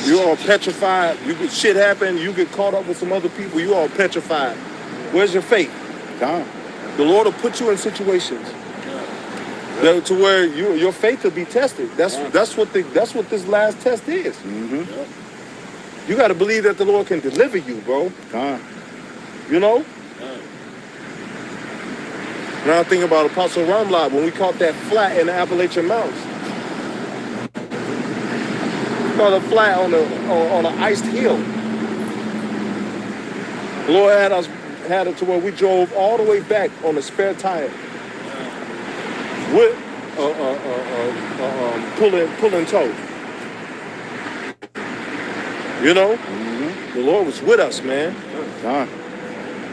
You're all petrified. Shit happen. You get caught up with some other people. You all petrified. Where's your faith? Gone. The Lord will put you in situations to where your faith will be tested. That's what this last test is. You got to believe that the Lord can deliver you, bro. Gone. You know. Now I think about Apostle Ramlad when we caught that flat in the Appalachian Mountains. On a flat on an iced hill. The Lord had it to where we drove all the way back on a spare tire with pulling tow. You know, the Lord was with us, man. God.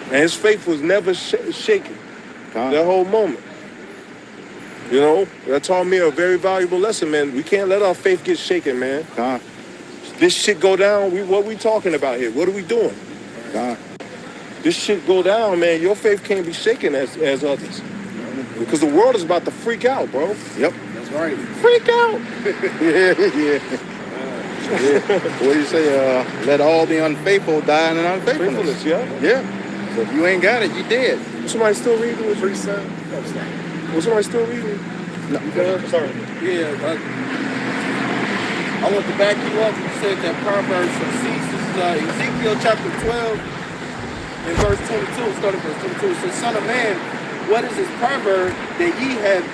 And His faith was never shaken. That whole moment. You know, that taught me a very valuable lesson, man. We can't let our faith get shaken, man. God. This shit go down. What we talking about here? What are we doing? God. This shit go down, man. Your faith can't be shaken as others. Because the world is about to freak out, bro. Yep. That's right. Freak out. Yeah. What do you say? Let all the unfaithful die in an unfaithfulness. Yeah. So if you ain't got it, you dead. Somebody still reading with Precept. Was somebody still reading? No. Sorry. Yeah, I want to back you up. You said that Proverbs from This is Ezekiel chapter 12 and verse 22. Starting verse 22. It says, "Son of man, what is this proverb that ye have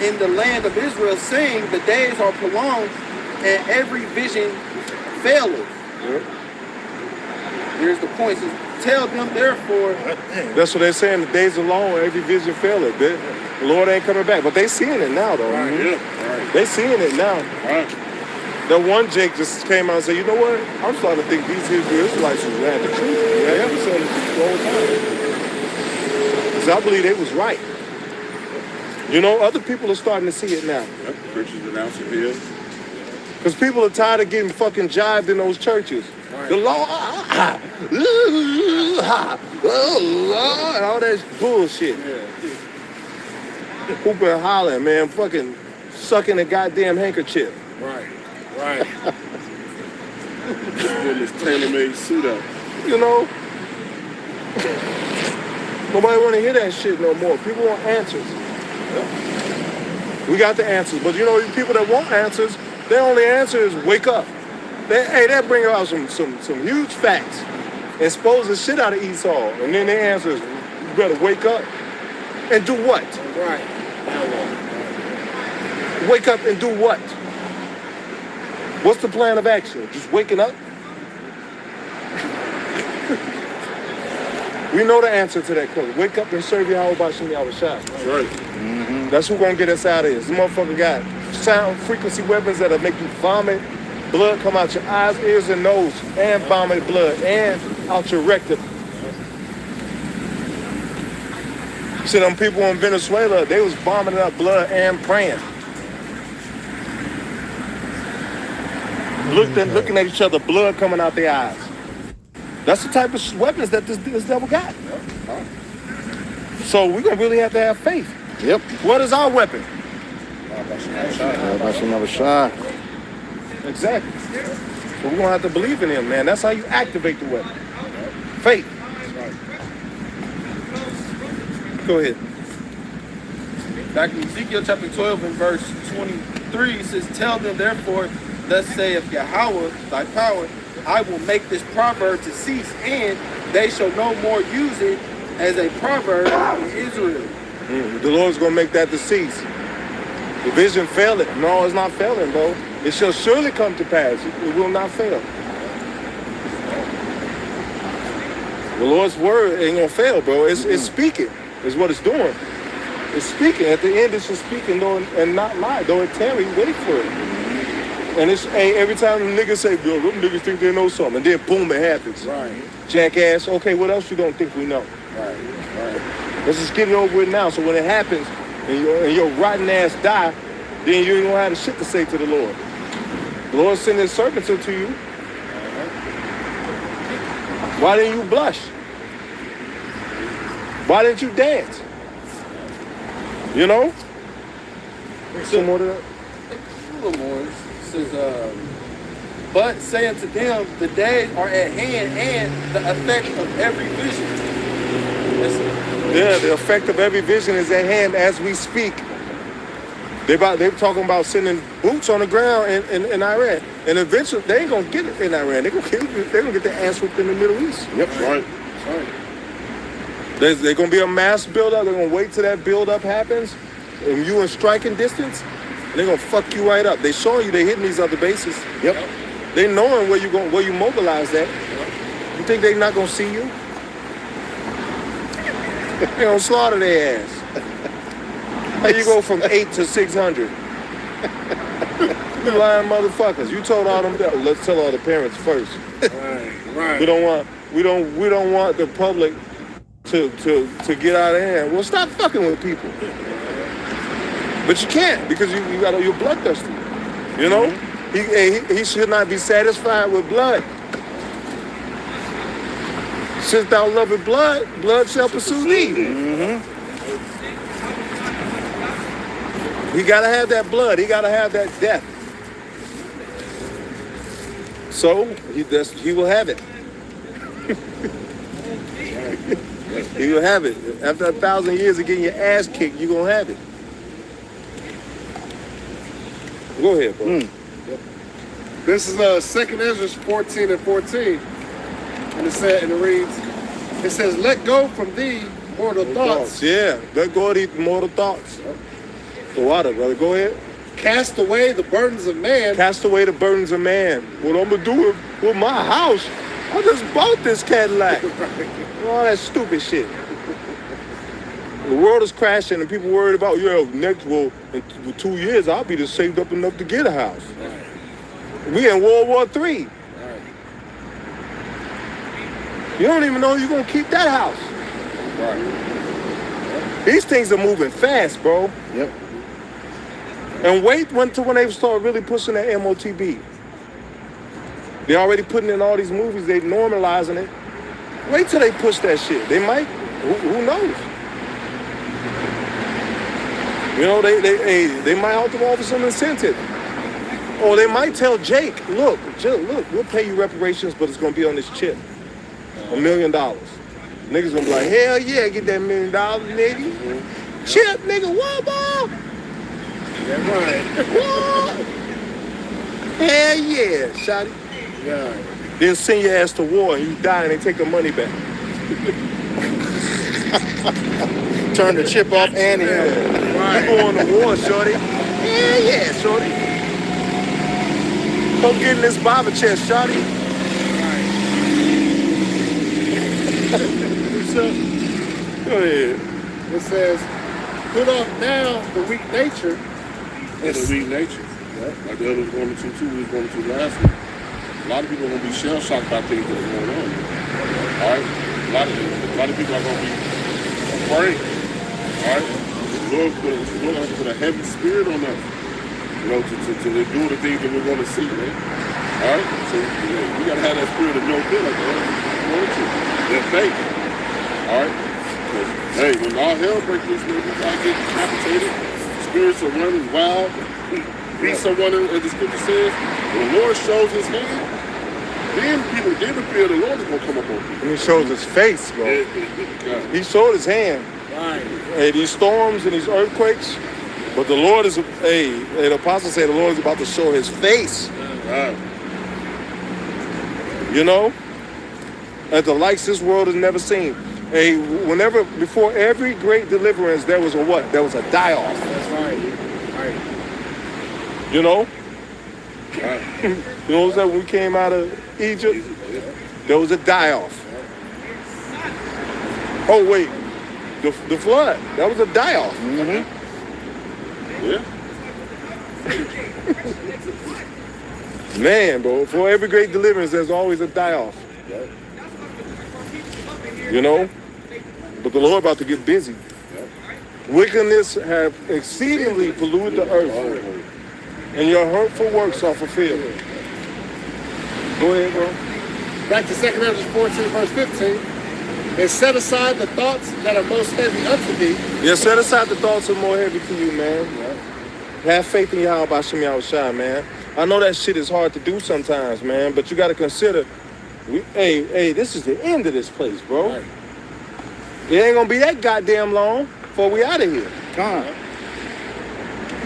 in the land of Israel, saying, the days are prolonged and every vision faileth. Here's the point. It says, tell them therefore. That's what they're saying. The days are long, every vision faileth. The Lord ain't coming back. But they seeing it now, though. Right, yeah. Right. They seeing it now. Right. That one Jake just came out and said, you know what? I'm starting to think these Hebrew Israelites was had the truth. They haven't said it the whole time. Because I believe they was right. You know, other people are starting to see it now. Yep. Preachers announce it here. Because people are tired of getting fucking jived in those churches. Right. The law, and all that bullshit. Yeah. Hooping and hollering, man, fucking sucking a goddamn handkerchief. Right. Right. Getting this tailor-made suit up. You know? Nobody want to hear that shit no more. People want answers. We got the answers, but you know, these people that want answers, their only answer is wake up. They bring out some huge facts, expose the shit out of Esau, and then their answer is, you better wake up and do what? Right. Wake up and do what? What's the plan of action? Just waking up? We know the answer to that question. Wake up and serve Yahweh B'Shem Yahweh Shai. That's right. That's who gonna get us out of here. This motherfucker got sound frequency weapons that'll make you vomit, blood come out your eyes, ears, and nose, and vomit blood, and out your rectum. See them people in Venezuela, they was vomiting up blood and praying. Looking at each other, blood coming out their eyes. That's the type of weapons that this devil got. So we're gonna really have to have faith. Yep. What is our weapon? B'Shem Yahweh Shai. Exactly. So we're gonna have to believe in him, man. That's how you activate the weapon. Faith. Go ahead. Back in Ezekiel chapter 12 and verse 23, it says, tell them therefore, thus saith Yahweh, thy power, I will make this proverb to cease, and they shall no more use it as a proverb in Israel. The Lord's gonna make that to cease. The vision failed it. No, it's not failing, bro. It shall surely come to pass. It will not fail. The Lord's word ain't gonna fail, bro. It's speaking, is what it's doing. It's speaking. At the end, it's just speaking, though, and not lie. Though it tarry, wait for it. And it's every time the niggas say, "Yo, them niggas think they know something," and then boom, it happens. Right. Jackass. Okay, what else you don't think we know? Right. Right. Let's just get it over with now. So when it happens, and your rotten ass die, then you ain't gonna have the shit to say to the Lord. The Lord sent his servants unto you. Why didn't you blush? Why didn't you dance? You know? Some more to that? A little more. It says, but say unto them, the days are at hand, and the effect of every vision. Listen. Yeah, the effect of every vision is at hand as we speak. They're talking about sending boots on the ground in Iran. And eventually, they ain't going to get it in Iran. They're going to get their ass whipped in the Middle East. Yep. Right. Right. There's going to be a mass buildup. They're going to wait till that buildup happens. And you in striking distance, and they're going to fuck you right up. They showing you they hitting these other bases. Yep. They knowing where you mobilize at. You think they not going to see you? They going to slaughter their ass. How you go from 8 to 600? You lying motherfuckers. You told all them. Let's tell all the parents first. Right. Right. We don't want the public to get out of hand. Well, stop fucking with people. But you can't because you're bloodthirsty. You know, he should not be satisfied with blood. Since thou lovest blood, blood shall pursue thee. He gotta have that blood. He gotta have that death. So he will have it. He will have it. After 1,000 years of getting your ass kicked, you're gonna have it. Go ahead, bro. This is 2 Ezra 14 and 14. And it reads, it says, let go from thee mortal thoughts. Yeah, let go of these mortal thoughts. The water, brother. Go ahead. Cast away the burdens of man. Cast away the burdens of man. What I'm gonna do with my house? I just bought this Cadillac. All that stupid shit. The world is crashing and people worried about, in 2 years I'll be just saved up enough to get a house. We in World War III. You don't even know you're gonna keep that house. These things are moving fast, bro. Yep. And wait until when they start really pushing that MOTB. They're already putting in all these movies, they normalizing it. Wait till they push that shit. They might, who knows? You know, they might have to offer some incentive. Or they might tell Jake, look, we'll pay you reparations, but it's gonna be on this chip. $1 million. Niggas gonna be like, hell yeah, get that $1 million, nigga. Chip, nigga, what, boy? Yeah, right. What? Hell yeah, shot it. Yeah. Then send your ass to war and you die and they take your money back. Turn the chip off and You going to war, shorty. Hell yeah, shorty. Come get in this barber chair, shorty. Go ahead. It says, put off now the weak nature. And the weak nature. Like the other one or two we was going to last week. A lot of people are going to be shell shocked by things that are going on. All right? A lot of people are going to be afraid. All right? The Lord put a heavy spirit on us. You know, to do the things that we're going to see, man. All right? So, we got to have that spirit of no fear like that. That faith. All right? Because, hey, when all hell breaks loose, man, people get decapitated. Spirits are running wild. Beat someone, as the scripture says. When the Lord shows his hand, then the fear of the Lord is going to come up on people. And he shows his face, bro. Yeah. He showed his hand. Right. Hey, these storms and these earthquakes, but the Lord is, the apostle said the Lord is about to show his face. Right. You know? At the likes this world has never seen. Hey, before every great deliverance, there was a what? There was a die-off. That's right. Right. You know? Right. You know what I'm saying? When we came out of Egypt, there was a die-off. Oh, wait. The flood, that was a die-off. Yeah. Man, bro, for every great deliverance, there's always a die-off. You know? But the Lord about to get busy. Wickedness have exceedingly polluted the earth, and your hurtful works are fulfilled. Go ahead, bro. Back to 2 Corinthians 14, verse 15. And set aside the thoughts that are most heavy unto thee. Yeah, set aside the thoughts that are more heavy to you, man. Have faith in Yahweh Hashem Yahushua, man. I know that shit is hard to do sometimes, man, but you got to consider, this is the end of this place, bro. Right. It ain't gonna be that goddamn long before we out of here. Gone.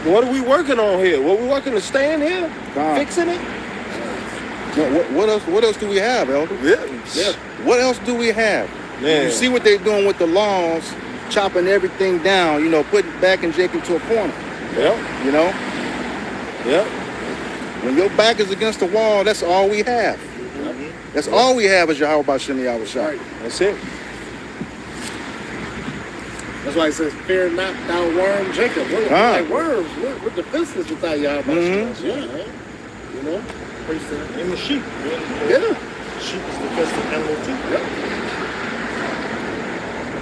What are we working on here? What we working to stay in here? Gone. Fixing it? No, what else do we have, Elder? Yeah. What else do we have? Man. You see what they're doing with the laws, chopping everything down, putting back and Jacob to a corner. Yep. You know? Yep. When your back is against the wall, that's all we have. That's all we have is Yahweh Bashem Yahushua. Right. That's it. That's why it says, fear not thou worm Jacob. We're like worms. We're defenseless without Yahweh. Yeah, man. You know? And the sheep. Yeah. Sheep is the best animal too.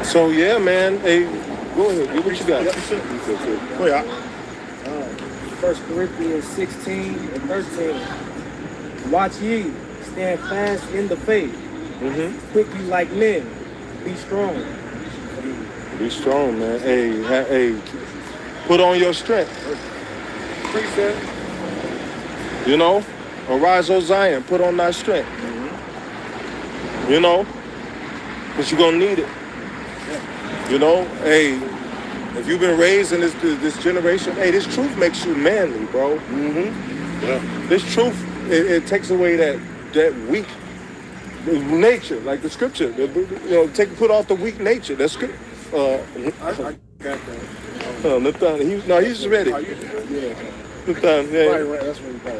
So yeah, man. Hey, go ahead. Get what you got. Oh, yeah. 1 Corinthians 16 and 13. Watch ye, stand fast in the faith. Quickly like men, be strong. Be strong, man. Hey, put on your strength. Precept. You know? Arise, O Zion, put on thy strength. You know? Because you're going to need it. You know? Hey, if you've been raised in this generation, hey, this truth makes you manly, bro. Yeah. This truth, it takes away that weak nature, like the scripture. Put off the weak nature. That's scripture. I got that. He's ready. Yeah. Sometimes, yeah. Right, that's what you got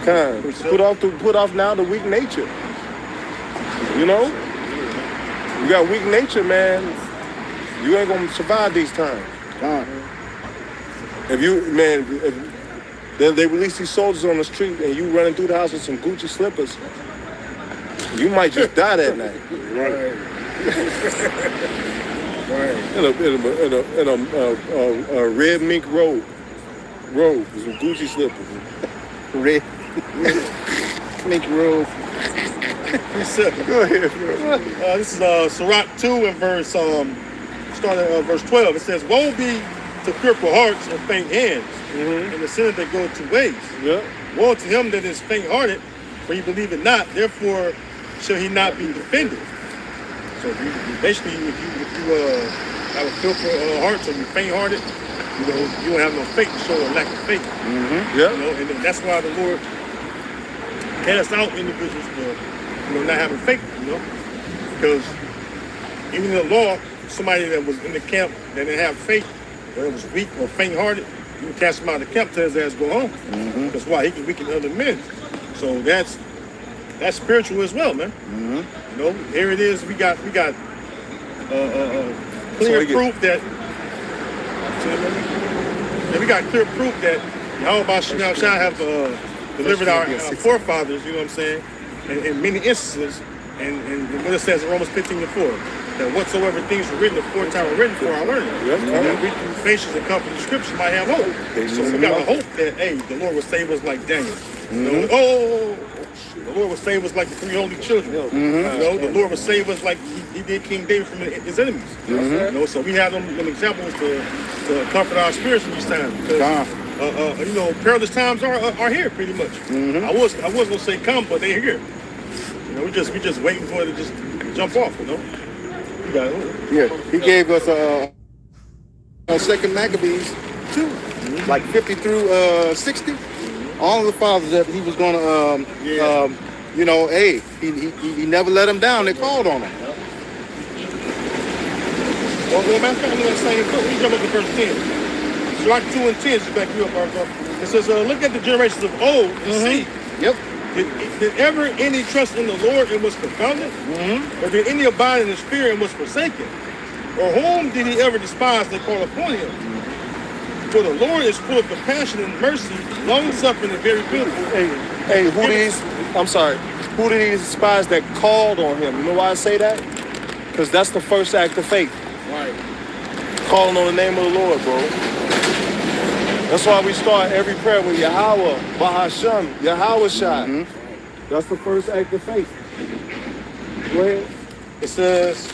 right. Put off now the weak nature. You know? You got weak nature, man. You ain't gonna survive these times. If they release these soldiers on the street and you running through the house with some Gucci slippers, you might just die that night. Right. In a red mink robe with some Gucci slippers. Red mink robe. Go ahead. This is Sirach 2 and starting at verse 12. It says, "Woe be to fearful hearts and faint hands, and the sinners that go 2 ways. Yeah. Woe to him that is faint-hearted, for he believeth not. Therefore shall he not be defended." So if you have a fearful heart, so you're faint-hearted, you don't have no faith to show a lack of faith. Yeah. And that's why the Lord casts out individuals for not having faith. Because even in the law, somebody that was in the camp that didn't have faith, or it was weak or faint-hearted, you can cast him out of the camp, tell his ass go home. That's why he can weaken other men. So that's spiritual as well, man. Here it is. We got clear proof that. We got clear proof that Yahweh Shemel Shah have delivered our forefathers. You know what I'm saying? In many instances, and what it says in Romans 15:4, that whatsoever things were written aforetime were written for our learning. That we through patience and comfort of Scripture might have hope. So we got a hope that the Lord will save us like Daniel. The Lord will save us like the 3 holy children. The Lord will save us like he did King David from his enemies. So we have them examples to comfort our spirits in these times. Because, perilous times are here pretty much. I was gonna say come, but they're here. We just waiting for it to just jump off. Yeah, he gave us on 2nd Maccabees 2, like 50 through 60. All of the fathers that he was gonna, he never let them down. They called on him. Well, matter of fact, I'm going to say, let me jump up to verse 10. Sirach 2 and 10, just back you up, Arthur. It says, look at the generations of old and see. Yep. Did ever any trust in the Lord and was confounded? Or did any abide in his fear and was forsaken? Or whom did he ever despise that called upon him? For the Lord is full of compassion and mercy, long-suffering and very beautiful. Who did he despise that called on him? You know why I say that? Because that's the first act of faith. Right. Calling on the name of the Lord, bro. That's why we start every prayer with Yahweh, Bahashem, Yahweh Shai. That's the first act of faith. Go ahead. It says,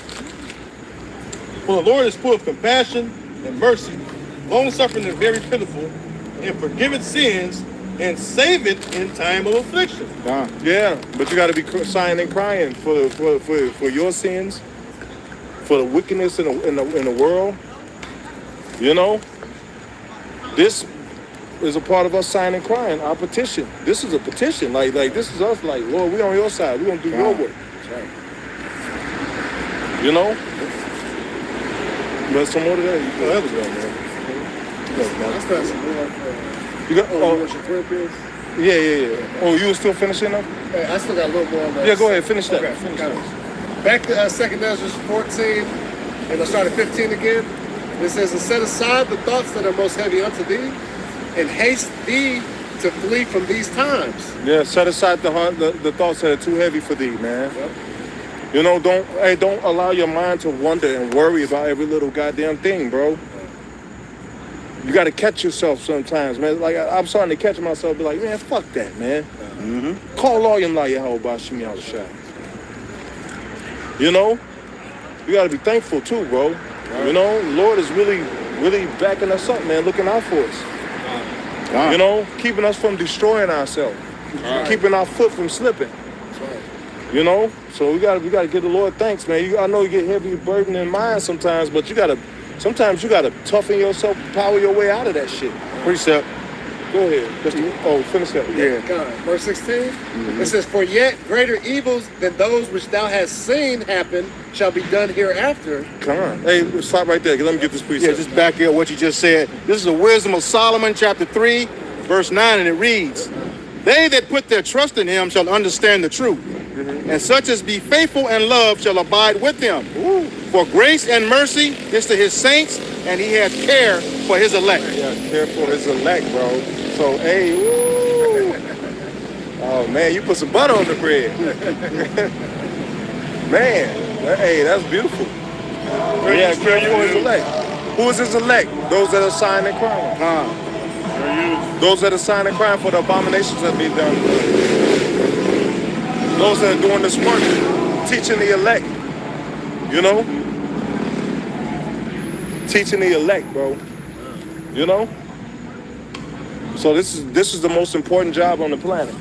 for the Lord is full of compassion and mercy, long-suffering and very pitiful, and forgiveth sins, and saveth in time of affliction. Yeah, but you got to be sighing and crying for your sins, for the wickedness in the world. This is a part of us sighing and crying. Our petition. This is a petition. Like this is us. Like, Lord, we on your side. We gonna do your work. That's right. But some more to that. That was good, man. Let's pass some more. You got? You want your Philippians? Yeah. Oh, you were still finishing up? Hey, I still got a little more on that. Yeah, go ahead. Finish that. Okay, Finish got that. it. Back to 2nd Ezra 14, and I'll start at 15 again. It says, and set aside the thoughts that are most heavy unto thee, and haste thee to flee from these times. Yeah, set aside the thoughts that are too heavy for thee, man. Yep. Don't allow your mind to wonder and worry about every little goddamn thing, bro. You got to catch yourself sometimes, man. Like, I'm starting to catch myself, be like, man, fuck that, man. Call all them like Yahweh Bashim Yahushua. You got to be thankful too, bro. Right. The Lord is really, really backing us up, man, looking out for us. Keeping us from destroying ourselves, keeping our foot from slipping. Right. So we gotta give the Lord thanks, man. I know you get heavy burden in mind sometimes, but sometimes you gotta toughen yourself, power your way out of that shit. Precept. Go ahead. Finish that. Yeah. God. Verse 16, it says, "For yet greater evils than those which thou hast seen happen shall be done hereafter." Come on. Hey, stop right there. Let me get this precept. Yeah, just back here what you just said. This is the wisdom of Solomon, chapter 3, verse 9, and it reads, "They that put their trust in him shall understand the truth, and such as be faithful and love shall abide with him. For grace and mercy is to his saints, and he has care for his elect." Yeah, care for his elect, bro. So, hey, woo. Oh, man, you put some butter on the bread. Man, hey, that's beautiful. Yeah, care for his elect. Who is his elect? Those that are signed and crying. Those that are signed and crying for the abominations that be done. Those that are doing this work, teaching the elect. You know? Teaching the elect, bro. You know? So this is the most important job on the planet.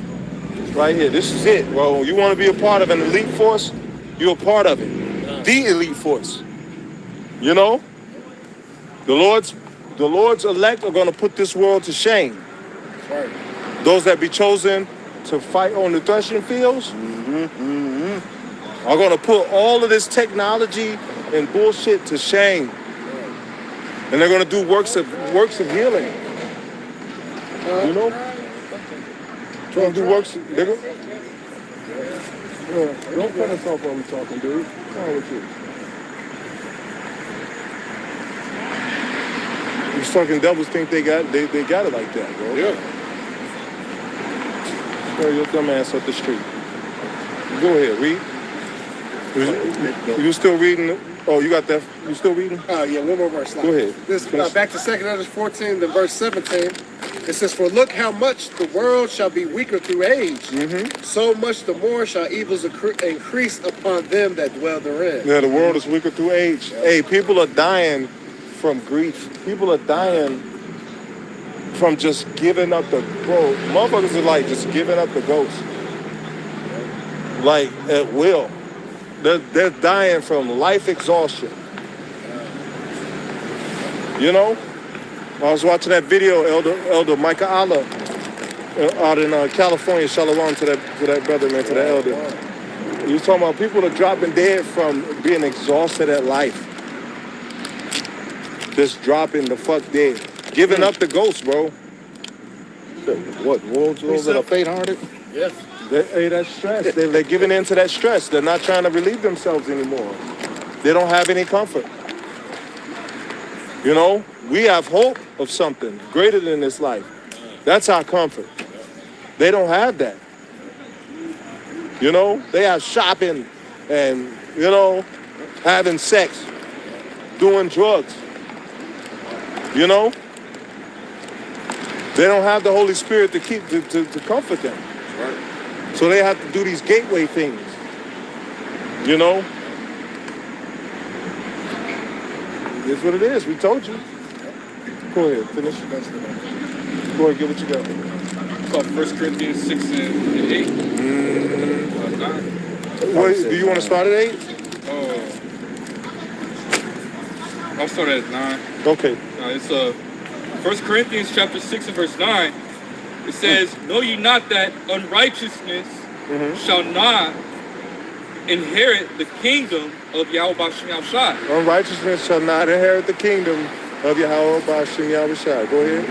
Right here. This is it, bro. You want to be a part of an elite force? You're a part of it. The elite force. You know? The Lord's elect are going to put this world to shame. Right. Those that be chosen to fight on the threshing fields are going to put all of this technology and bullshit to shame. And they're going to do works of healing. You know? Trying to do works. Don't cut us off while we're talking, dude. What's wrong with you? These fucking devils think they got it like that, bro. Yeah. Throw your dumb ass up the street. Go ahead, read. You still reading? Oh, you got that? You still reading? Yeah, one more verse. Go ahead. This, back to 2 Ezra 14, then verse 17. It says, "For look how much the world shall be weaker through age, so much the more shall evils increase upon them that dwell therein." Yeah, the world is weaker through age. Hey, people are dying from grief. People are dying from just giving up the ghost. Motherfuckers are like just giving up the ghost. Like at will. They're dying from life exhaustion. You know? I was watching that video, Elder Micah Allah, out in California. Shalom to that brother, man, to that elder. He was talking about people are dropping dead from being exhausted at life. Just dropping the fuck dead. Giving up the ghost, bro. What, wolves that are faint-hearted? Yes. Hey, that's stress. They're giving in to that stress. They're not trying to relieve themselves anymore. They don't have any comfort. You know, we have hope of something greater than this life. That's our comfort. They don't have that. You know, they have shopping and, you know, having sex, doing drugs. You know? They don't have the Holy Spirit to comfort them. Right. So they have to do these gateway things. You know? It's what it is. We told you. Go ahead, finish. Go ahead, get what you got. So 1 Corinthians 6 and 8. 9. Wait, do you want to start at 8? I'll start at 9. Okay. It's 1 Corinthians chapter 6 and verse 9. It says, "Know ye not that unrighteousness shall not inherit the kingdom of Yahweh B'Shem Yahushua." Unrighteousness shall not inherit the kingdom of Yahweh B'Shem Yahushua. Go ahead.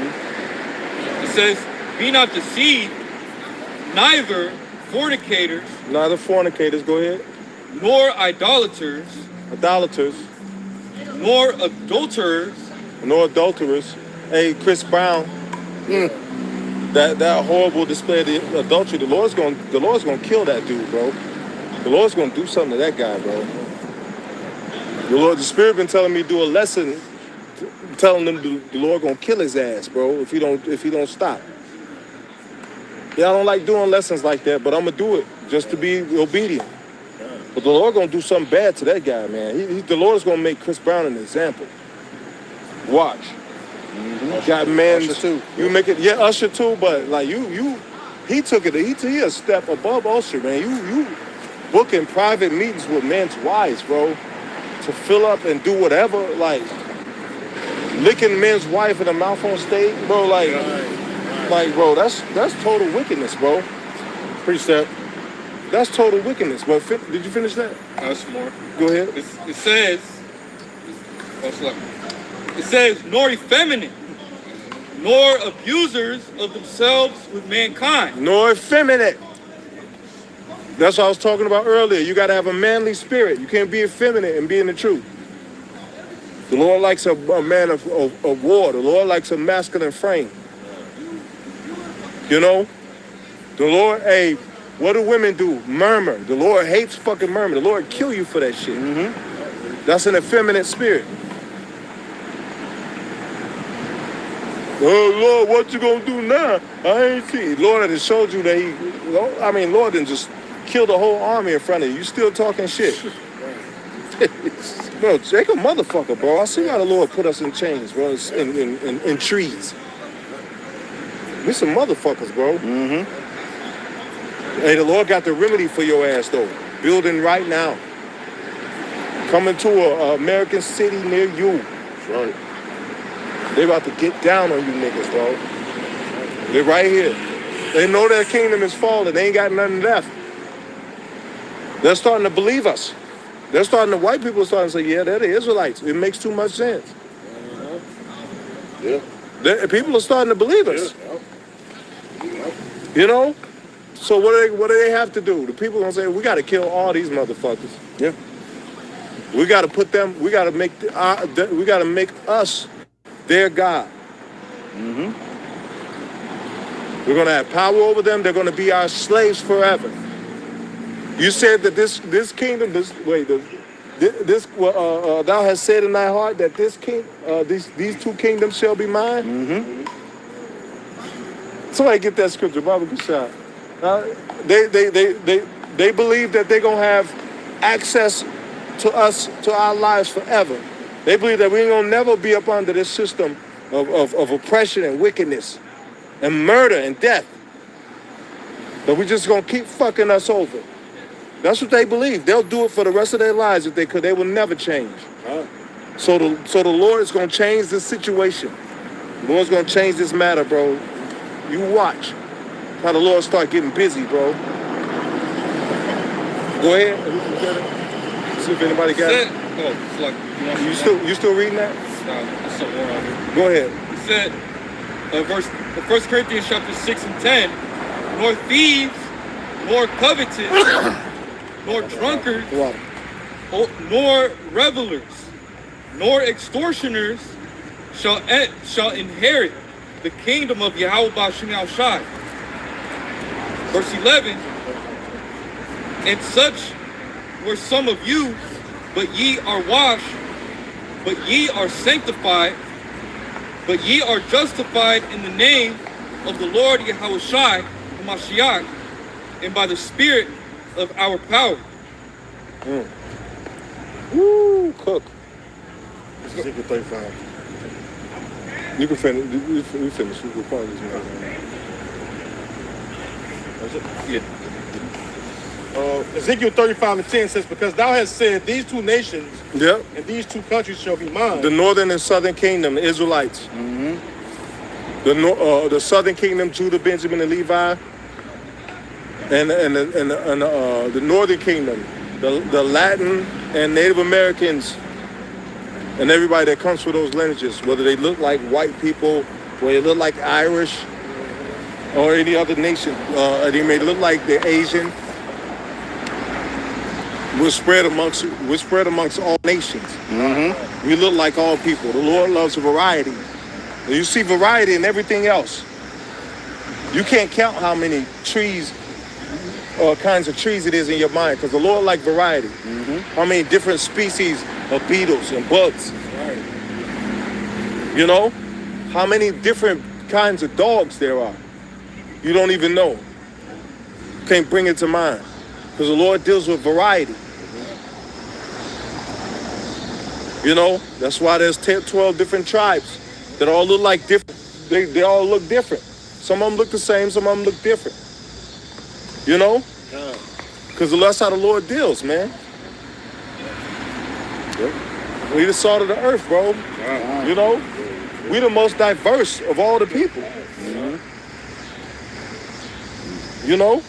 It says, "Be not deceived, neither fornicators, Neither fornicators, go ahead. nor idolaters, Idolaters, nor adulterers." nor adulterers. Hey, Chris Brown, that horrible display of the adultery, the Lord's gonna kill that dude, bro. The Lord's gonna do something to that guy, bro. The Spirit been telling me to do a lesson, telling them the Lord gonna kill his ass, bro, if he don't stop. Yeah, I don't like doing lessons like that, but I'm gonna do it just to be obedient. But the Lord gonna do something bad to that guy, man. The Lord's gonna make Chris Brown an example. Watch. Got men. Usher too. You make it, yeah, Usher too. But like he took it. He a step above Usher, man. You booking private meetings with men's wives, bro, to fill up and do whatever. Like licking men's wife in the mouth on stage, bro. Like Like, bro, that's total wickedness, bro. Precept. That's total wickedness. But did you finish that? That's more. Go ahead. It says, nor effeminate, nor abusers of themselves with mankind. Nor effeminate. That's what I was talking about earlier. You got to have a manly spirit. You can't be effeminate and be in the truth. The Lord likes a man of war. The Lord likes a masculine frame. You know? The Lord, hey, what do women do? Murmur. The Lord hates fucking murmur. The Lord kill you for that shit. That's an effeminate spirit. Oh, Lord, what you gonna do now? I ain't see. Lord had showed you that Lord didn't just kill the whole army in front of you. You still talking shit. Bro, Jake a motherfucker, bro. I see why the Lord put us in chains, bro, in trees. We some motherfuckers, bro. Hey, the Lord got the remedy for your ass, though. Building right now. Coming to a American city near you. That's right. They about to get down on you niggas, bro. They're right here. They know their kingdom is falling. They ain't got nothing left. They're starting to believe us. White people are starting to say, yeah, they're the Israelites. It makes too much sense. Yeah. People are starting to believe us. You know? So what do they have to do? The people are gonna say, we gotta kill all these motherfuckers. Yeah. We gotta put them, we gotta make us their God. We're gonna have power over them. They're gonna be our slaves forever. You said that this kingdom, thou hast said in thy heart that these two kingdoms shall be mine. Somebody get that scripture, Baba Kushai. They believe that they're gonna have access to us, to our lives forever. They believe that we ain't gonna never be up under this system of oppression and wickedness and murder and death. That we just gonna keep fucking us over. That's what they believe. They'll do it for the rest of their lives if they could. They will never change. So the Lord is gonna change this situation. The Lord's gonna change this matter, bro. You watch how the Lord start getting busy, bro. Go ahead. See if anybody got it. It's like, You still reading that? it's somewhere on here. Go ahead. It said, 1 Corinthians chapter 6 and 10, nor thieves, nor covetous, nor drunkards, nor revelers, nor extortioners shall inherit the kingdom of Yahweh Ba'Shem Yahushai. Verse 11, and such were some of you, but ye are washed, but ye are sanctified, but ye are justified in the name of the Lord Yahushai HaMashiach, and by the Spirit of our power. Woo, cook. Ezekiel 35. You can finish. We finish. We can probably Ezekiel 35 and 10 says, because thou hast said, these two nations and these two countries shall be mine. The northern and southern kingdom, the Israelites. The southern kingdom, Judah, Benjamin, and Levi. And the northern kingdom, the Latin and Native Americans, and everybody that comes from those lineages, whether they look like white people, whether they look like Irish, or any other nation, they may look like they're Asian. We're spread amongst all nations. We look like all people. The Lord loves variety. You see variety in everything else. You can't count how many trees or kinds of trees it is in your mind, because the Lord likes variety. How many different species of beetles and bugs. You know? How many different kinds of dogs there are. You don't even know. Can't bring it to mind. Because the Lord deals with variety. You know? That's why there's 12 different tribes that all look like different. They all look different. Some of them look the same, some of them look different. You know? Because that's how the Lord deals, man. We the salt of the earth, bro. You know? We the most diverse of all the people. You know?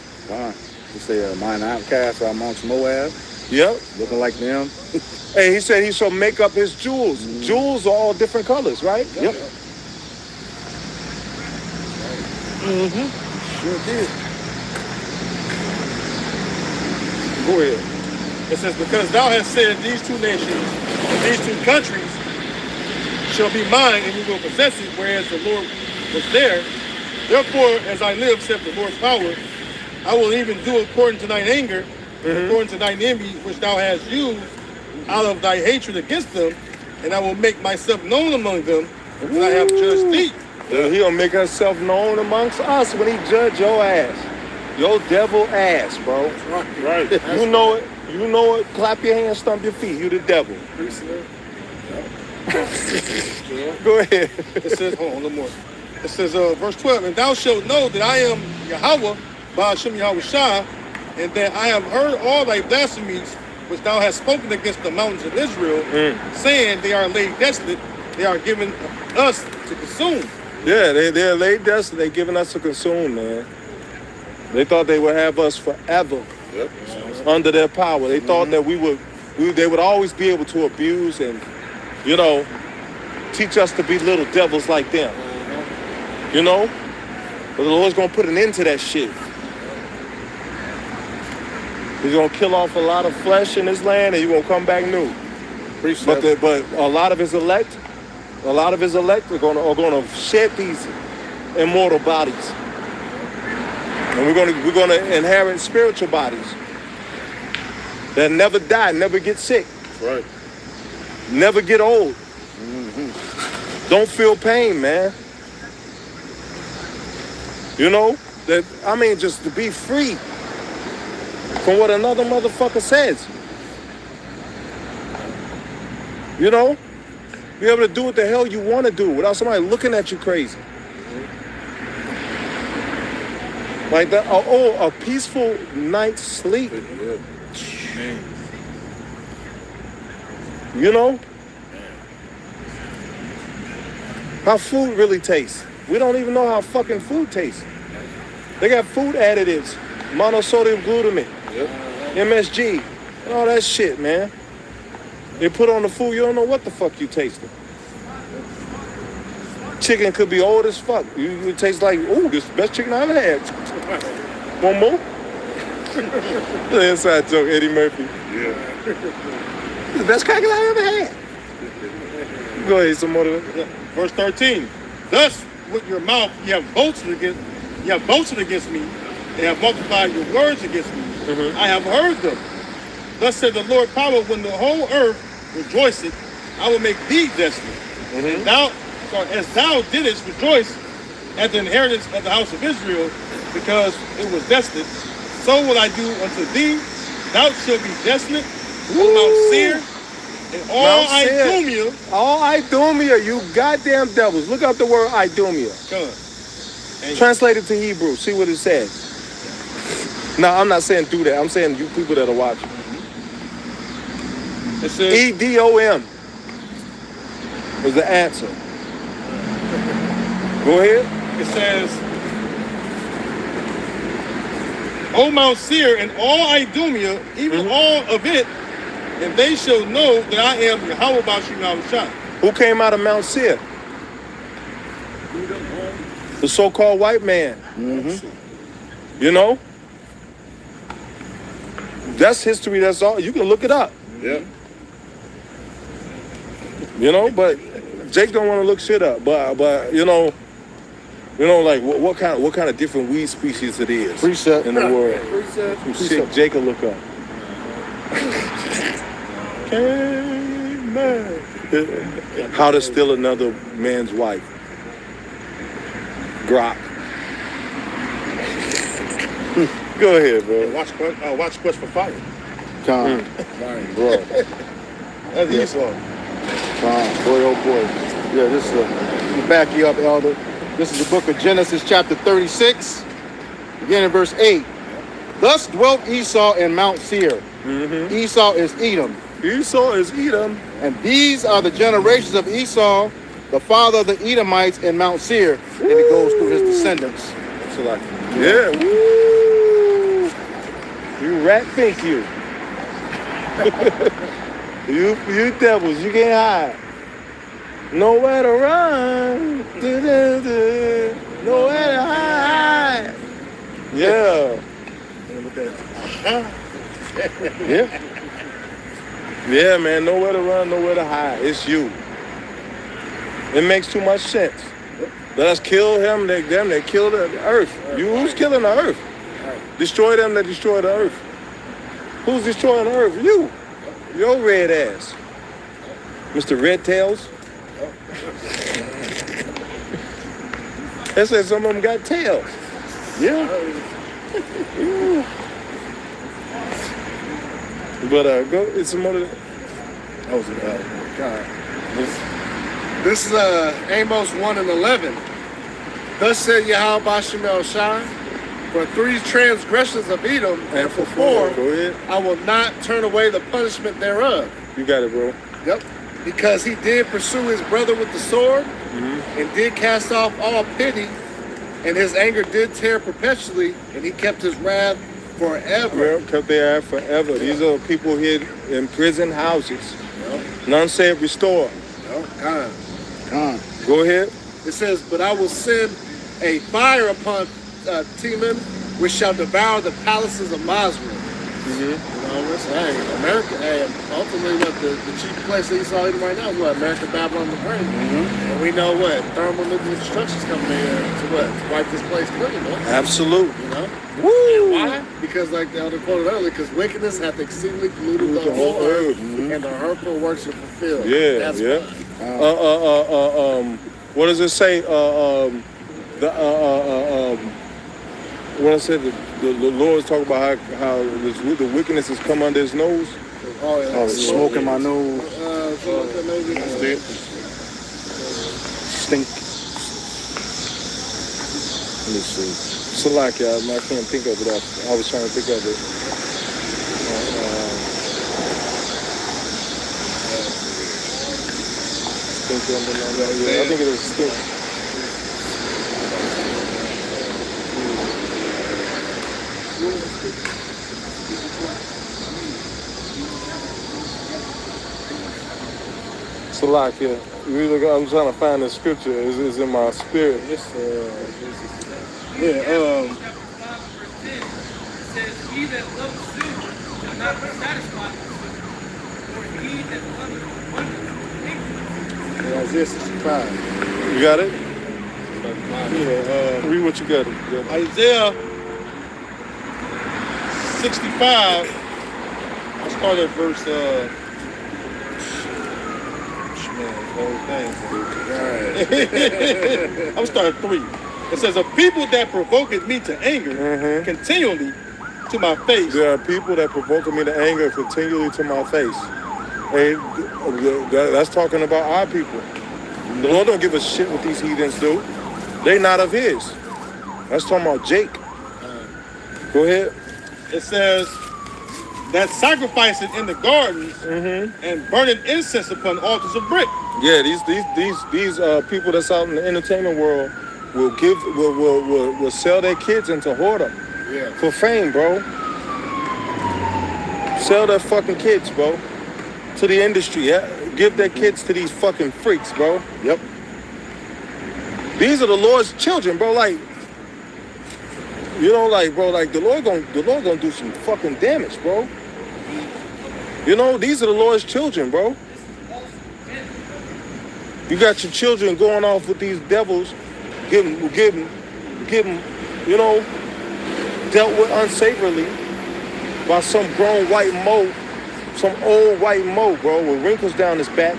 You say mine outcasts are amongst Moab, Yep. looking like them. Hey, he said he shall make up his jewels. Jewels are all different colors, right? Yep. Sure did. Go ahead. It says, because thou hast said these two nations and these two countries shall be mine, and you will possess it, whereas the Lord was there. Therefore, as I live, saith the Lord's power, I will even do according to thine anger, according to thine envy, which thou hast used out of thy hatred against them, and I will make myself known among them, and I have judged thee. He'll make himself known amongst us when he judge your ass. Your devil ass, bro. Right. You know it. You know it. Clap your hands, stomp your feet. You the devil. Go ahead. It says, hold on, a little more. It says, verse 12, and thou shalt know that I am Yahweh, Ba'ashem Yahweh Shah, and that I have heard all thy blasphemies which thou hast spoken against the mountains of Israel, saying they are laid desolate, they are given us to consume. Yeah, they're laid desolate. They're giving us to consume, man. They thought they would have us forever under their power. They thought that they would always be able to abuse and, you know, teach us to be little devils like them. You know? But the Lord's going to put an end to that shit. He's going to kill off a lot of flesh in this land and he's going to come back new. But a lot of his elect are going to shed these immortal bodies. And we're going to inherit spiritual bodies that never die, never get sick. Right. Never get old. Don't feel pain, man. You know? Just to be free from what another motherfucker says. You know? Be able to do what the hell you want to do without somebody looking at you crazy. Like that, a peaceful night's sleep. You know? How food really tastes. We don't even know how fucking food tastes. They got food additives, monosodium glutamate, MSG, and all that shit, man. They put on the food, you don't know what the fuck you tasting. Chicken could be old as fuck. You taste like, ooh, this is the best chicken I ever had. One more? The inside joke, Eddie Murphy. Yeah. This is the best cracker I ever had. Go ahead, some more of it. Verse 13, thus with your mouth you have boasted against me, and have multiplied your words against me. I have heard them. Thus said the Lord power, when the whole earth rejoiceth, I will make thee desolate. And as thou didst rejoice at the inheritance of the house of Israel, because it was desolate, so will I do unto thee. Thou shalt be desolate, O Mount Seir, and all Idumea. All Idumea, you goddamn devils. Look up the word Idumea. Translate it to Hebrew. See what it says. No, I'm not saying do that. I'm saying you people that are watching. It says, EDOM is the answer. Go ahead. It says, O Mount Seir and all Idumea, even all of it, and they shall know that I am Yahweh Ba'ashem Yahweh Shah. Who came out of Mount Seir? The so-called white man. You know? That's history, that's all. You can look it up. Yeah. You know, but Jake don't want to look shit up. But you know, like what kind of different weed species it is Precept. in the world. Some shit Jake will look up. How to steal another man's wife. Grok. Go ahead, bro. Watch Quest for Fire. Con. Bro. That's Esau. Boy, oh boy. Yeah, this is to back you up, Elder. This is the book of Genesis, chapter 36, beginning in verse 8. Thus dwelt Esau in Mount Seir. Esau is Edom. Esau is Edom. And these are the generations of Esau, the father of the Edomites in Mount Seir. And it goes through his descendants. So like, yeah. Woo. You rat think you. you devils, you can't hide. Nowhere to run. Nowhere to hide. Yeah. Yeah. Yeah, man, nowhere to run, nowhere to hide. It's you. It makes too much sense. Let us kill him, them that kill the earth. You, who's killing the earth? Destroy them that destroy the earth. Who's destroying the earth? You. Your red ass. Mr. Red Tails. They said some of them got tails. Yeah. But go, it's some other. That was God. This is Amos 1:11. Thus said Yahweh Bashem El Shai, for 3 transgressions of Edom, and for 4, Go ahead. I will not turn away the punishment thereof. You got it, bro. Yep. Because he did pursue his brother with the sword, and did cast off all pity, and his anger did tear perpetually, and he kept his wrath forever. Well, kept their eye forever. These are people here in prison houses. None said restore. God. Go ahead. It says, but I will send a fire upon Teman, which shall devour the palaces of Masra. You know, it's, hey, America, ultimately what the chief place that you saw even right now is what, America, Babylon, the Great. And we know what, thermonuclear destruction's coming in here to what, to wipe this place clean, man. Absolutely. You know? Woo! Why? Because like the elder quoted earlier, because wickedness hath exceedingly polluted the whole earth, and the hurtful works are fulfilled. Yeah, That's yeah. why. What does it say? When I said the Lord's talking about how the wickedness has come under his nose. Oh, yeah. Smoke in my nose. Stink. Let me see. Salakia, I can't think of it. I was trying to think of it. Stink. I think it was stink. Salakia. I'm trying to find the scripture. It's in my spirit. Chapter 5, verse 10, it says, he that loves soup shall not be satisfied with soup, or he that loveth abundance will Isaiah 65. You got it? Read what you got. Isaiah 65. I'll start at verse I'm starting at 3. It says, a people that provoketh me to anger continually to my face. There are people that provoke me to anger continually to my face. Hey, that's talking about our people. The Lord don't give a shit what these heathens do. They not of his. That's talking about Jake. Go ahead. It says that sacrificing in the gardens and burning incense upon altars of brick. Yeah, these people that's out in the entertainment world will sell their kids into whoredom for fame, bro. Sell their fucking kids, bro, to the industry. Yeah? Give their kids to these fucking freaks, bro. Yep. These are the Lord's children, bro. Like, you know, like, bro, like the Lord gonna do some fucking damage, bro. You know, these are the Lord's children, bro. You got your children going off with these devils, getting, you know, dealt with unsavourly by some grown white mo, some old white mo, bro, with wrinkles down his back,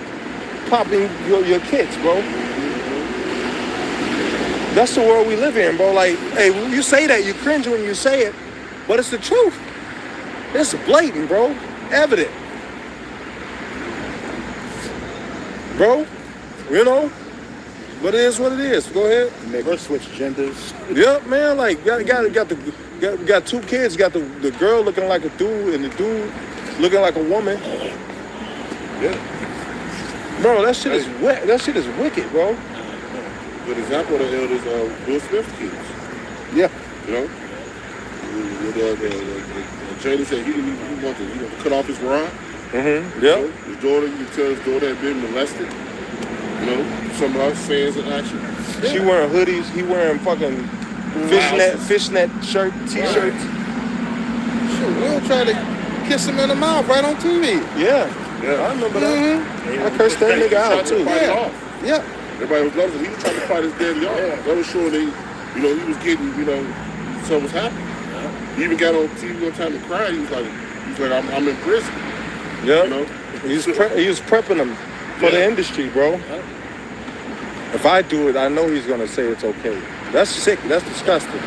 popping your kids, bro. That's the world we live in, bro. Like, hey, when you say that, you cringe when you say it, but it's the truth. It's blatant, bro. Evident. Bro, you know, but it is what it is. Go ahead. Never switch genders. Yep, man. Like, got 2 kids. Got the girl looking like a dude and the dude looking like a woman. Yeah. Bro, that shit is that shit is wicked, bro. Good example of the elders Will Smith's kids. Yeah. You know? With the Jada said he wanted to cut off his rod. Mm-hmm. You know, Yep. his daughter, you can tell his daughter had been molested. You know, some of us fans in action. She wearing hoodies. He wearing fucking fishnet shirt, t-shirts. Shit, Will tried to kiss him in the mouth right on TV. Yeah. I remember that. I cursed that nigga out too. Yeah. Everybody was loving him. He was trying to fight his daddy off. That was showing he was getting, something was happening. He even got on TV one time and cried. He was like, I'm in prison. Yeah. You know? He was prepping them for the industry, bro. If I do it, I know he's gonna say it's okay. That's sick. That's disgusting.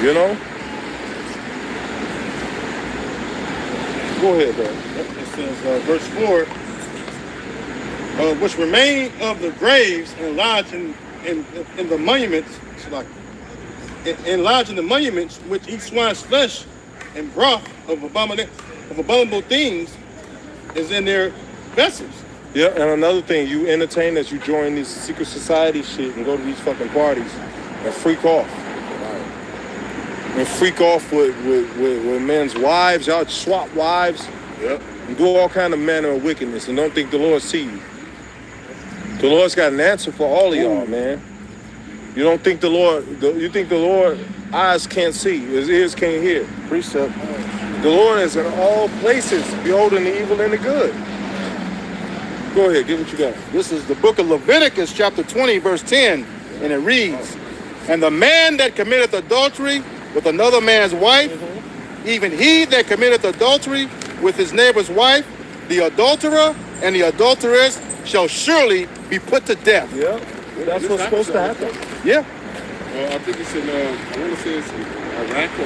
You know? Go ahead, bro. It says, verse 4, which remain of the graves and lodged in the monuments, enlarging the monuments which eat swine's flesh and broth of abominable things is in their vessels. Yeah, and another thing, you entertainers, you join these secret society shit and go to these fucking parties and freak off. And freak off with men's wives. Y'all swap wives. Yep. And do all kind of manner of wickedness and don't think the Lord see you. The Lord's got an answer for all of y'all, man. You don't think you think the Lord eyes can't see, his ears can't hear. Precept. The Lord is in all places, beholding the evil and the good. Go ahead, get what you got. This is the book of Leviticus, chapter 20, verse 10, and it reads, "And the man that committeth adultery with another man's wife, even he that committeth adultery with his neighbor's wife, the adulterer and the adulteress shall surely be put to death." Yeah, that's what's supposed to happen. Yeah. I think it's in, I want to say it's Iraq or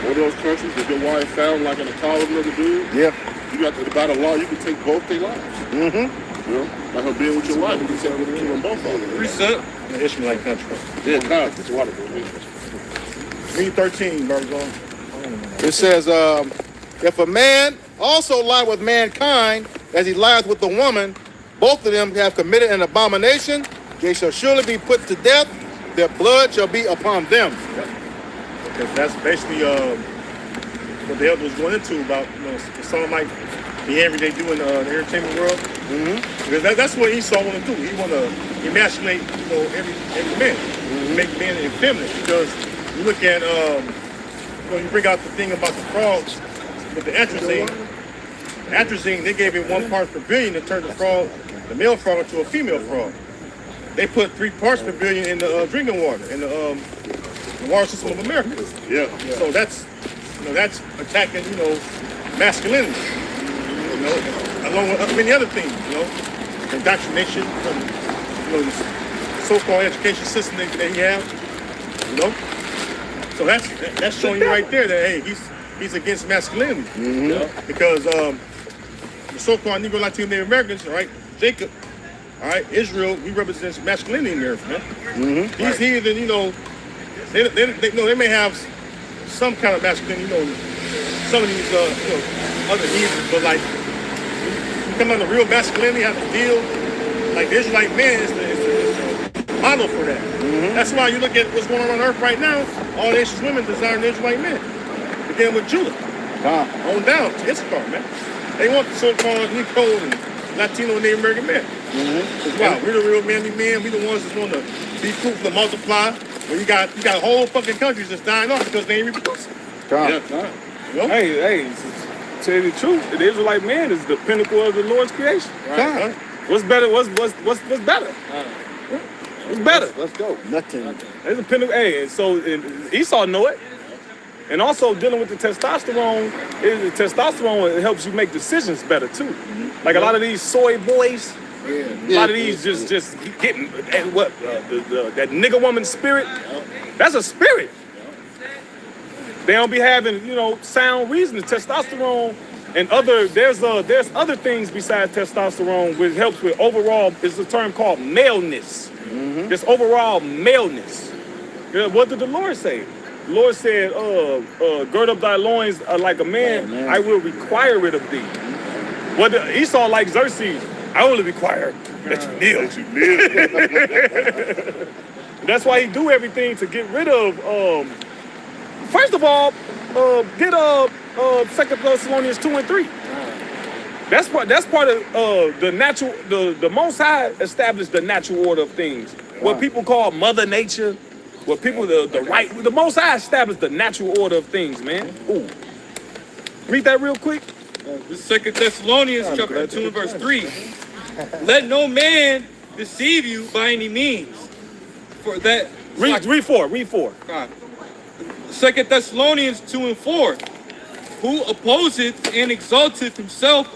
one of those countries that your wife found like in a car with another dude. Yeah. You got to, by the law, you can take both their lives. Mm-hmm. You know, like her being with your wife, you can kill them both of them. Precept. The Ishmaelite country. Yeah, God, it's water. Read 13, Brother. It says, if a man also lie with mankind as he lieth with the woman, both of them have committed an abomination. They shall surely be put to death. Their blood shall be upon them. Because that's basically what the elder was going into about, some might behavior they do in the entertainment world. Mm-hmm. Because that's what Esau want to do. He want to emasculate, every man, make men effeminate. Because you look at, you bring out the thing about the frogs with the atrazine. Atrazine, they gave it 1 part per billion to turn the male frog into a female frog. They put 3 parts per billion in the drinking water, in the water system of America. Yeah. So that's attacking, masculinity. Along with many other things, indoctrination from, this so-called education system that he have, So that's showing you right there that hey, he's against masculinity, because the so-called Negro Latino Native Americans, all right, Jacob, all right, Israel, he represents masculinity in the earth, man. He's heathen, they may have some kind of masculinity, some of these other heathens, but like you come on the real masculinity, have to deal like the Israelite man is the model for that. That's why you look at what's going on earth right now. All nations women desire the Israelite men. Beginning with Judah, on down to Issachar, man. They want the so-called Negro and Latino and Native American men. Wow, we're the real manly men. We the ones that's going to be fruitful and multiply. When you got whole fucking countries that's dying off because they ain't reproducing. Hey, to tell you the truth, the Israelite man is the pinnacle of the Lord's creation. Right. What's better? What's better? What's better? Let's go. Nothing. There's a pinnacle. Hey, and so Esau know it. And also dealing with the testosterone, it helps you make decisions better too. Like a lot of these soy boys, a lot of these just getting that nigga woman spirit. That's a spirit. They don't be having, sound reason. Testosterone and there's other things besides testosterone which helps with overall, it's a term called maleness. This overall maleness. What did the Lord say? The Lord said, gird up thy loins like a man, I will require it of thee. What Esau like Xerxes, I only require that you kneel. That's why he do everything to get rid of first of all, get 2 Thessalonians 2 and 3. That's part of the natural. The Most High established the natural order of things. What people call Mother Nature. What people the Most High established the natural order of things, man. Ooh. Read that real quick. This 2 Thessalonians chapter 2 and verse 3. Let no man deceive you by any means. For that. Read 4. Read 4. 2 Thessalonians 2 and 4. Who opposeth and exalteth himself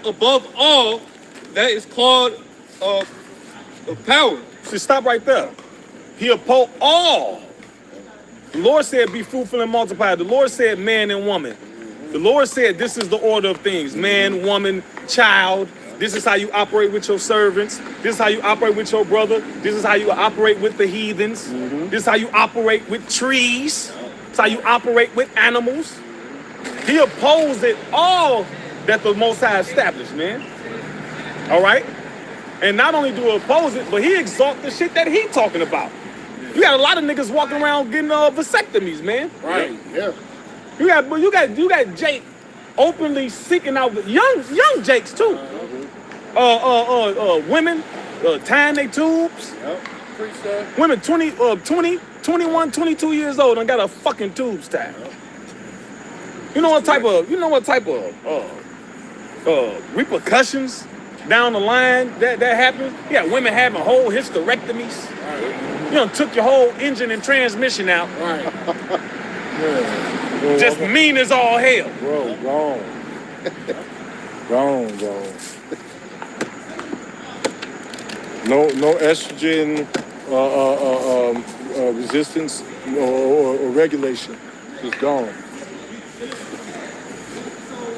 above all that is called power. So stop right there. He opposed all. The Lord said, be fruitful and multiply. The Lord said, man and woman. The Lord said, this is the order of things. Man, woman, child. This is how you operate with your servants. This is how you operate with your brother. This is how you operate with the heathens. This is how you operate with trees. This is how you operate with animals. He opposed it all that the Most High established, man. All right? And not only do he oppose it, but he exalt the shit that he talking about. You got a lot of niggas walking around getting vasectomies, man. Right. Yeah. You got Jake openly seeking out young Jakes too. Women tying their tubes. Women 20, 21, 22 years old and got a fucking tubes tied. You know what type of repercussions down the line that happens? Yeah, women having whole hysterectomies. You know, took your whole engine and transmission out. Just mean as all hell. Bro, wrong. No estrogen resistance or regulation. It's gone.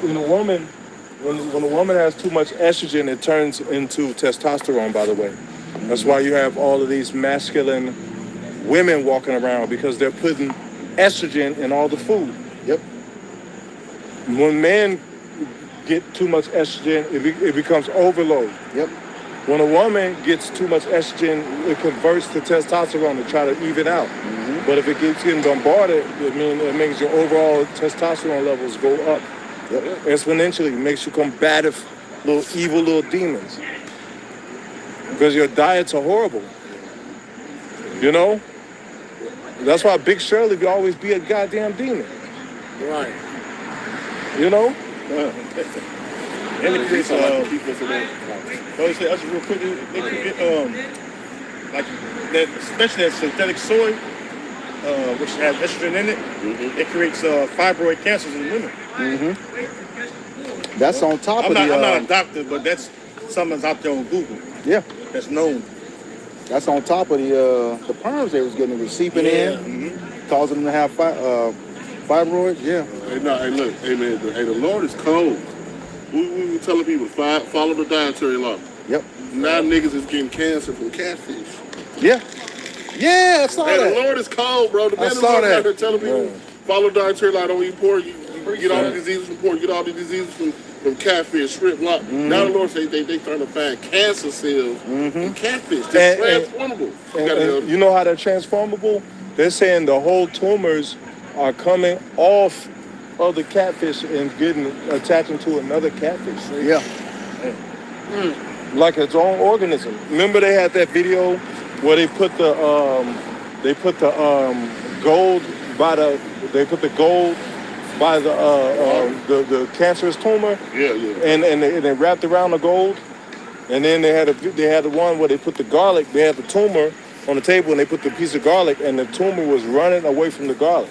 When a woman has too much estrogen, it turns into testosterone, by the way. That's why you have all of these masculine women walking around, because they're putting estrogen in all the food. Yep. When men get too much estrogen, it becomes overload. Yep. When a woman gets too much estrogen, it converts to testosterone to try to even out. But if it keeps getting bombarded, it makes your overall testosterone levels go up. Yep. Exponentially. It makes you combative, evil little demons. Because your diets are horrible. You know? That's why Big Shirley will always be a goddamn demon. Right. You know? And it creates those say real quick, they create like that, especially that synthetic soy, which has estrogen in it. It creates fibroid cancers in women. That's on top I'm not a doctor, but that's something's out there on Google. Yeah. That's known. That's on top of the perms they was getting. It was seeping in, causing them to have fibroids. Yeah. Hey, look, hey man, the Lord is cold. We were telling people follow the dietary law. Yep. Now niggas is getting cancer from catfish. Yeah. Yeah, I saw Hey, that. the Lord is cold, bro. The man is out there telling people follow dietary law. Don't eat pork. You get all the diseases from pork. You get all the diseases from catfish, shrimp, lot. Now the Lord say they trying to find cancer cells in catfish. They're transformable. You know how they're transformable? They're saying the whole tumors are coming off of the catfish and attaching to another catfish. Yeah. Like its own organism. Remember they had that video where they put the gold by the cancerous tumor. Yeah. And they wrapped around the gold. And then they had the one where they put the garlic. They had the tumor on the table and they put the piece of garlic and the tumor was running away from the garlic.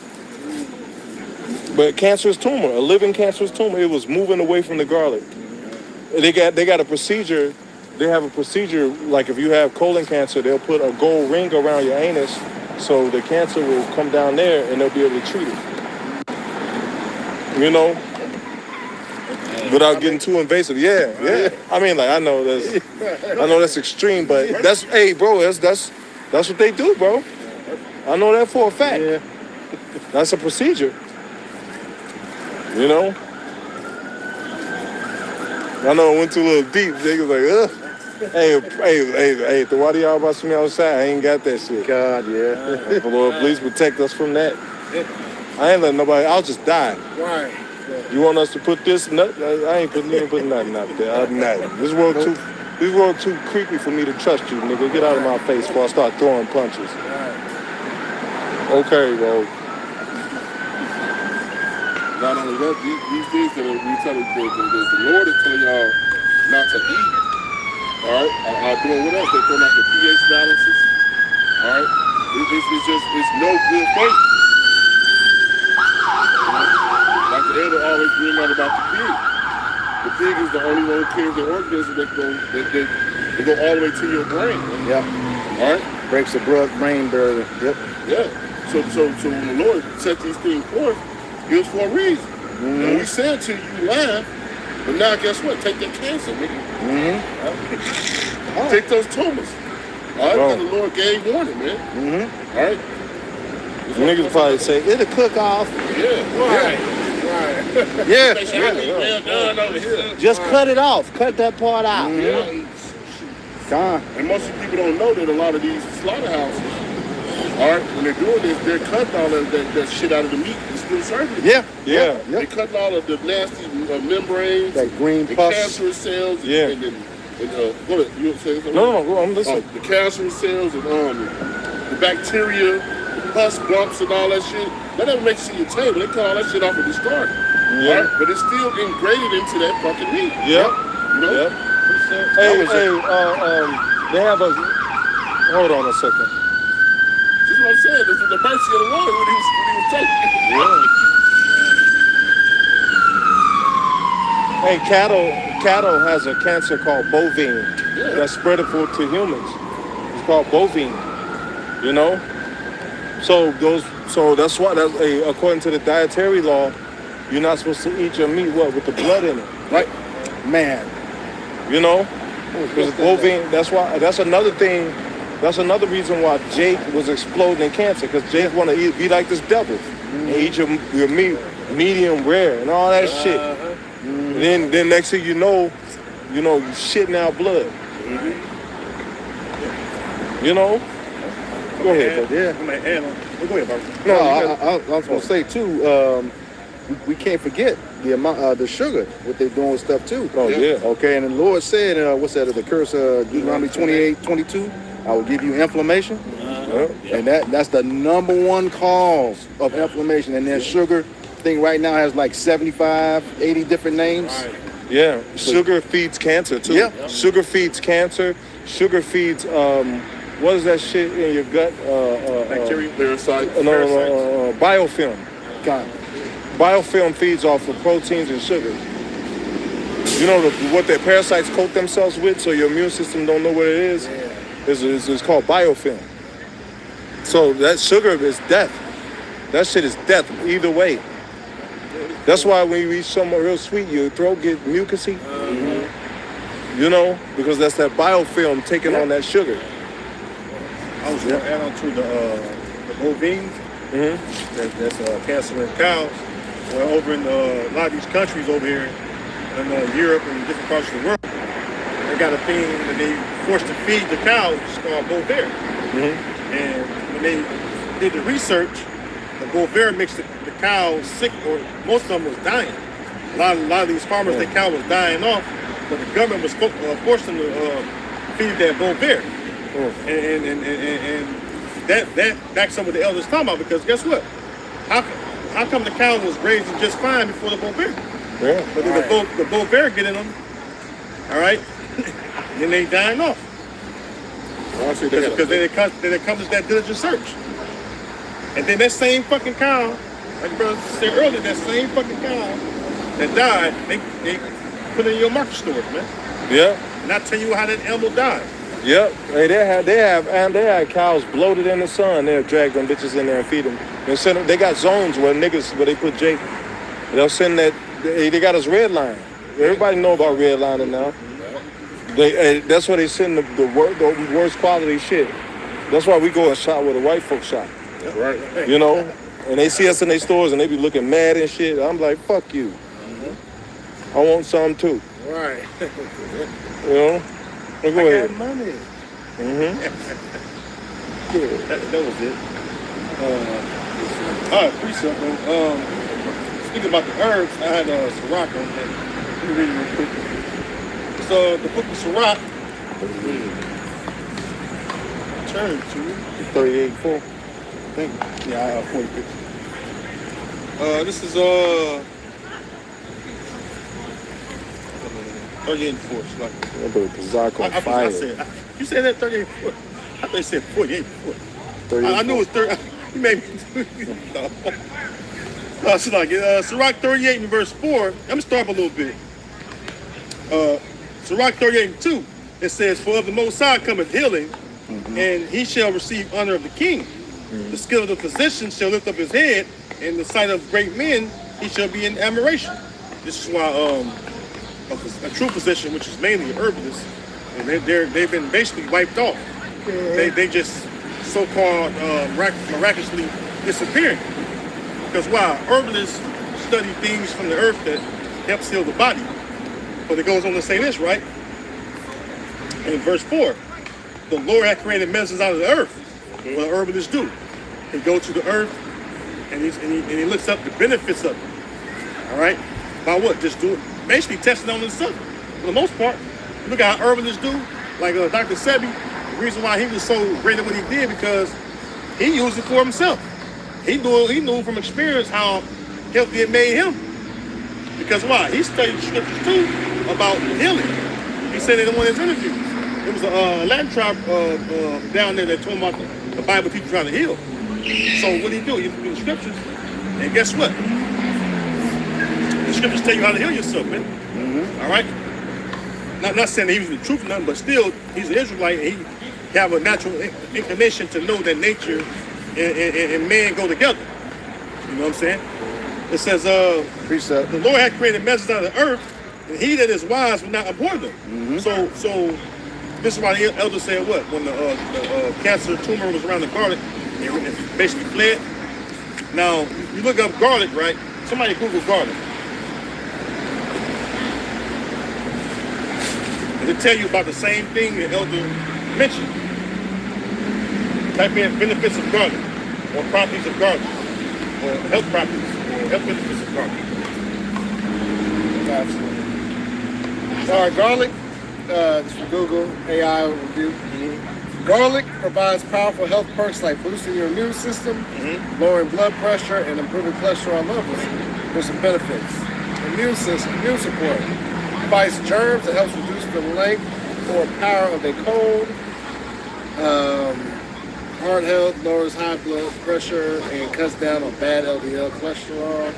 But cancerous tumor, a living cancerous tumor, it was moving away from the garlic. They got a procedure. They have a procedure, like if you have colon cancer, they'll put a gold ring around your anus so the cancer will come down there and they'll be able to treat it. You know? Without getting too invasive. Yeah. I mean, like, I know that's extreme, but that's what they do, bro. I know that for a fact. Yeah. That's a procedure. You know? I know it went too a little deep. They was like, ugh. Hey, why do y'all about to me outside? I ain't got that shit. God, yeah. Lord, please protect us from that. I ain't letting nobody. I'll just die. Right. You want us to put this? I ain't putting nothing out there. Other than that, this world too creepy for me to trust you, nigga. Get out of my face before I start throwing punches. Okay, well. Not only that, these things that we tell the Lord is telling y'all not to eat. All right, are doing what else? They're throwing out the pH balances. All right, it's no good faith. Like the elder always bring out about the pig. The pig is the only one who carries the organism that go all the way to your brain. Yep. All right. Breaks the brain barrier. Yep. Yeah. So when the Lord set these things forth, it was for a reason. And we said to you, laugh, but now guess what? Take that cancer, nigga. Take those tumors. All right, because the Lord gave warning, man. All right. Niggas probably say it'll cook off. Yeah. Right. Yeah. Well done over here. Just cut it off. Cut that part out. Gone. And most of the people don't know that a lot of these slaughterhouses, all right, when they're doing this, they're cutting all of that shit out of the meat and still serving it. Yeah. They're cutting all of the nasty membranes, That green the pus. cancerous cells, Yeah. and what you say something? No, go on, listen. The cancerous cells and the bacteria, the pus bumps and all that shit. That never makes it to your table. They cut all that shit off and destroy it. Yeah. Right? But it's still ingrained into that fucking meat. Yep. You know? Yep. Hey, they have a. Hold on a second. That's what I'm saying. This is the mercy of the Lord when he was taking. Hey, cattle has a cancer called bovine that's spreadable to humans. It's called bovine. You know, so that's why according to the dietary law, you're not supposed to eat your meat with the blood in it, Right. Man. you know, because bovine. That's another thing. That's another reason why Jake was exploding in cancer, because Jake want to be like this devil and eat your meat medium rare and all that shit. And then next thing you know, you shitting out blood. You know? Go ahead, bro. Yeah. I'm gonna add on. Go ahead, bro. No, I was gonna say too. We can't forget the amount, the sugar, what they're doing with stuff too. Oh yeah. Okay, and the Lord said, what's that? The curse, Deuteronomy 28:22. I will give you inflammation, and that's the number one cause of inflammation. And then sugar thing right now has like 75, 80 different names. Yeah. Sugar feeds cancer too. Yeah. Sugar feeds cancer. Sugar feeds what is that shit in your gut? Bacteria, parasites. Biofilm. God. Biofilm feeds off of proteins and sugars. You know what their parasites coat themselves with, so your immune system don't know what it is? It's called biofilm. So that sugar is death. That shit is death either way. That's why when you eat something real sweet, your throat get mucusy. You know, because that's that biofilm taking on that sugar. I was going to add on to the bovine. That's cancer in cows. Well, over in a lot of these countries over here in Europe and different parts of the world, they got a thing that they forced to feed the cows called Bovaer. And when they did the research, the Bovaer makes the cows sick, or most of them was dying. A lot of these farmers, their cow was dying off, but the government was forced them to feed that Bovaer. And that backs up what the elders talking about, because guess what? How come the cow was raising just fine before the Bovaer? Yeah. But then the Bovaer get in them, all right, then they dying off. Because then it comes that diligent search. And then that same fucking cow, like the brother said earlier, that same fucking cow that died, they put it in your market stores, man. Yeah. And I tell you how that animal died. Yep. Hey, they have cows bloated in the sun. They'll drag them bitches in there and feed them. They got zones where they put Jake. They'll send that. They got us redlining. Everybody know about redlining now. That's why they send the worst quality shit. That's why we go and shop where the white folks shop. Right. You know, and they see us in their stores and they be looking mad and shit. I'm like, fuck you. I want some too. Right. You know. Well, go ahead. Got money. Mm-hmm. That was it. All right, precept. Speaking about the herbs, I had Sirach on that. Let me read it real quick. So the book of Sirach. Turn to 38:4. Thank you. Yeah, 46. This is 38 and 4. It's like, That boy Kazak on I fire. said, you said that 38 and 4. I thought you said 48 and 4. 38 I knew it was 30. You made me do it. So like, Sirach 38 and verse 4. I'm going to start up a little bit. Sirach 38 and 2. It says, for of the Most High cometh healing, and he shall receive honor of the king. The skill of the physician shall lift up his head, and the sight of great men he shall be in admiration. This is why a true physician, which is mainly an herbalist, and they've been basically wiped off. They just so-called miraculously disappearing. Because why? Herbalists study things from the earth that helps heal the body. But it goes on to say this, right? In verse 4, the Lord had created medicines out of the earth. What herbalists do. They go to the earth and he looks up the benefits of it. All right? By what? Just do it. Basically testing on himself. For the most part, look at how herbalists do. Like Dr. Sebi, the reason why he was so great at what he did because he used it for himself. He knew from experience how healthy it made him. Because why? He studied scriptures too about healing. He said it in one of his interviews. It was a Latin tribe down there that told him about the Bible people trying to heal. So what did he do? He looked at the scriptures, and guess what? The scriptures tell you how to heal yourself, man. All right? Not saying that he was the truth or nothing, but still, he's an Israelite, and he have a natural inclination to know that nature and man go together. You know what I'm saying? It says, Precept. the Lord had created medicines out of the earth, and he that is wise will not abhor them. So this is why the elder said what? When the cancer tumor was around the garlic, it basically fled. Now, you look up garlic, right? Somebody Google garlic. It'll tell you about the same thing the elder mentioned. Type in benefits of garlic, or properties of garlic, or health properties, or health benefits of garlic. Absolutely. All right, garlic. This is for Google AI review. Garlic provides powerful health perks like boosting your immune system, lowering blood pressure, and improving cholesterol levels. There's some benefits. Immune support. Fights germs. It helps reduce the length or power of a cold. Heart health, lowers high blood pressure, and cuts down on bad LDL cholesterol.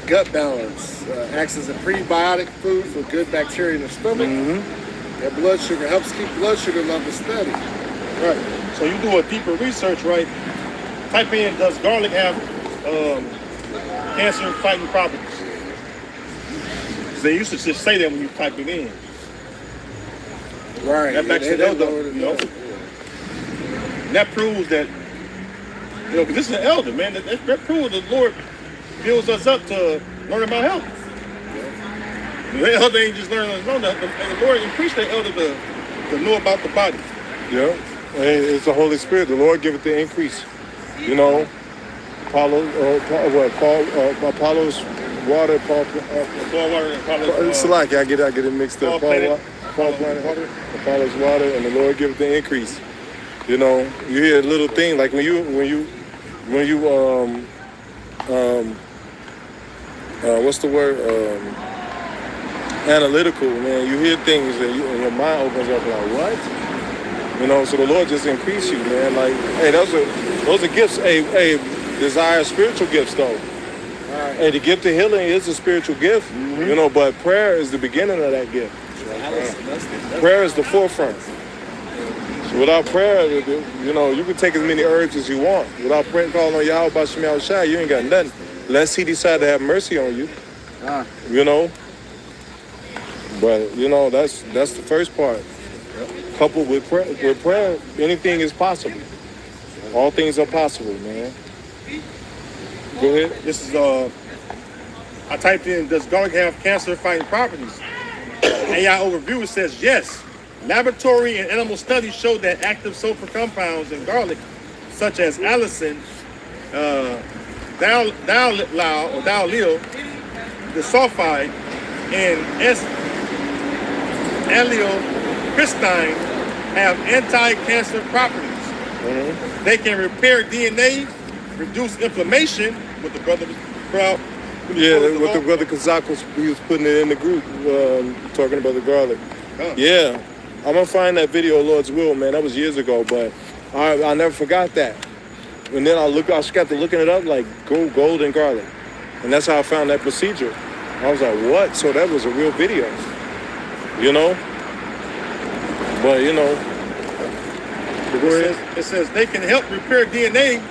Gut balance. Acts as a prebiotic food for good bacteria in the stomach. And blood sugar helps keep blood sugar levels steady. Right. So you do a deeper research, right? Type in, does garlic have cancer fighting properties? They used to just say that when you type it in. Right. That backs it up, you know. And that proves that, you know, because this is an elder, man. That proves the Lord builds us up to learn about health. The elder ain't just learning on his own. And the Lord increased that elder to know about the body. Yeah. And it's the Holy Spirit. The Lord giveth the increase. You know, Apollo's water, Paul water, it's like I get it mixed up. Paul planted water, Apollo's water, and the Lord giveth the increase. You know, you hear a little thing like when you what's the word? Analytical, man. You hear things and your mind opens up like, what? You know, so the Lord just increase you, man. Like, hey, those are gifts. Hey, desire spiritual gifts, though. Right. Hey, the gift of healing is a spiritual gift, you know, but prayer is the beginning of that gift. Prayer is the forefront. So without prayer, you know, you can take as many herbs as you want. Without praying, calling on Yahweh by Shema Shai, you ain't got nothing. Unless he decide to have mercy on you, you know. But, you know, that's the first part. Coupled with prayer, anything is possible. All things are possible, man. Go ahead. This is, I typed in, does garlic have cancer-fighting properties? AI overview, it says yes. Laboratory and animal studies show that active sulfur compounds in garlic, such as allicin, Downlil, the sulfide, and S-allylpristine have anti-cancer properties. They can repair DNA, reduce inflammation. With the brother Proud. Yeah, with the brother Kazak he was putting it in the group, talking about the garlic. Oh. Yeah, I'm gonna find that video, Lord's will, man. That was years ago, but I never forgot that. And then I got to looking it up, like gold and garlic, and that's how I found that procedure. I was like, what? So that was a real video, you know? But you know, It says they can help repair DNA,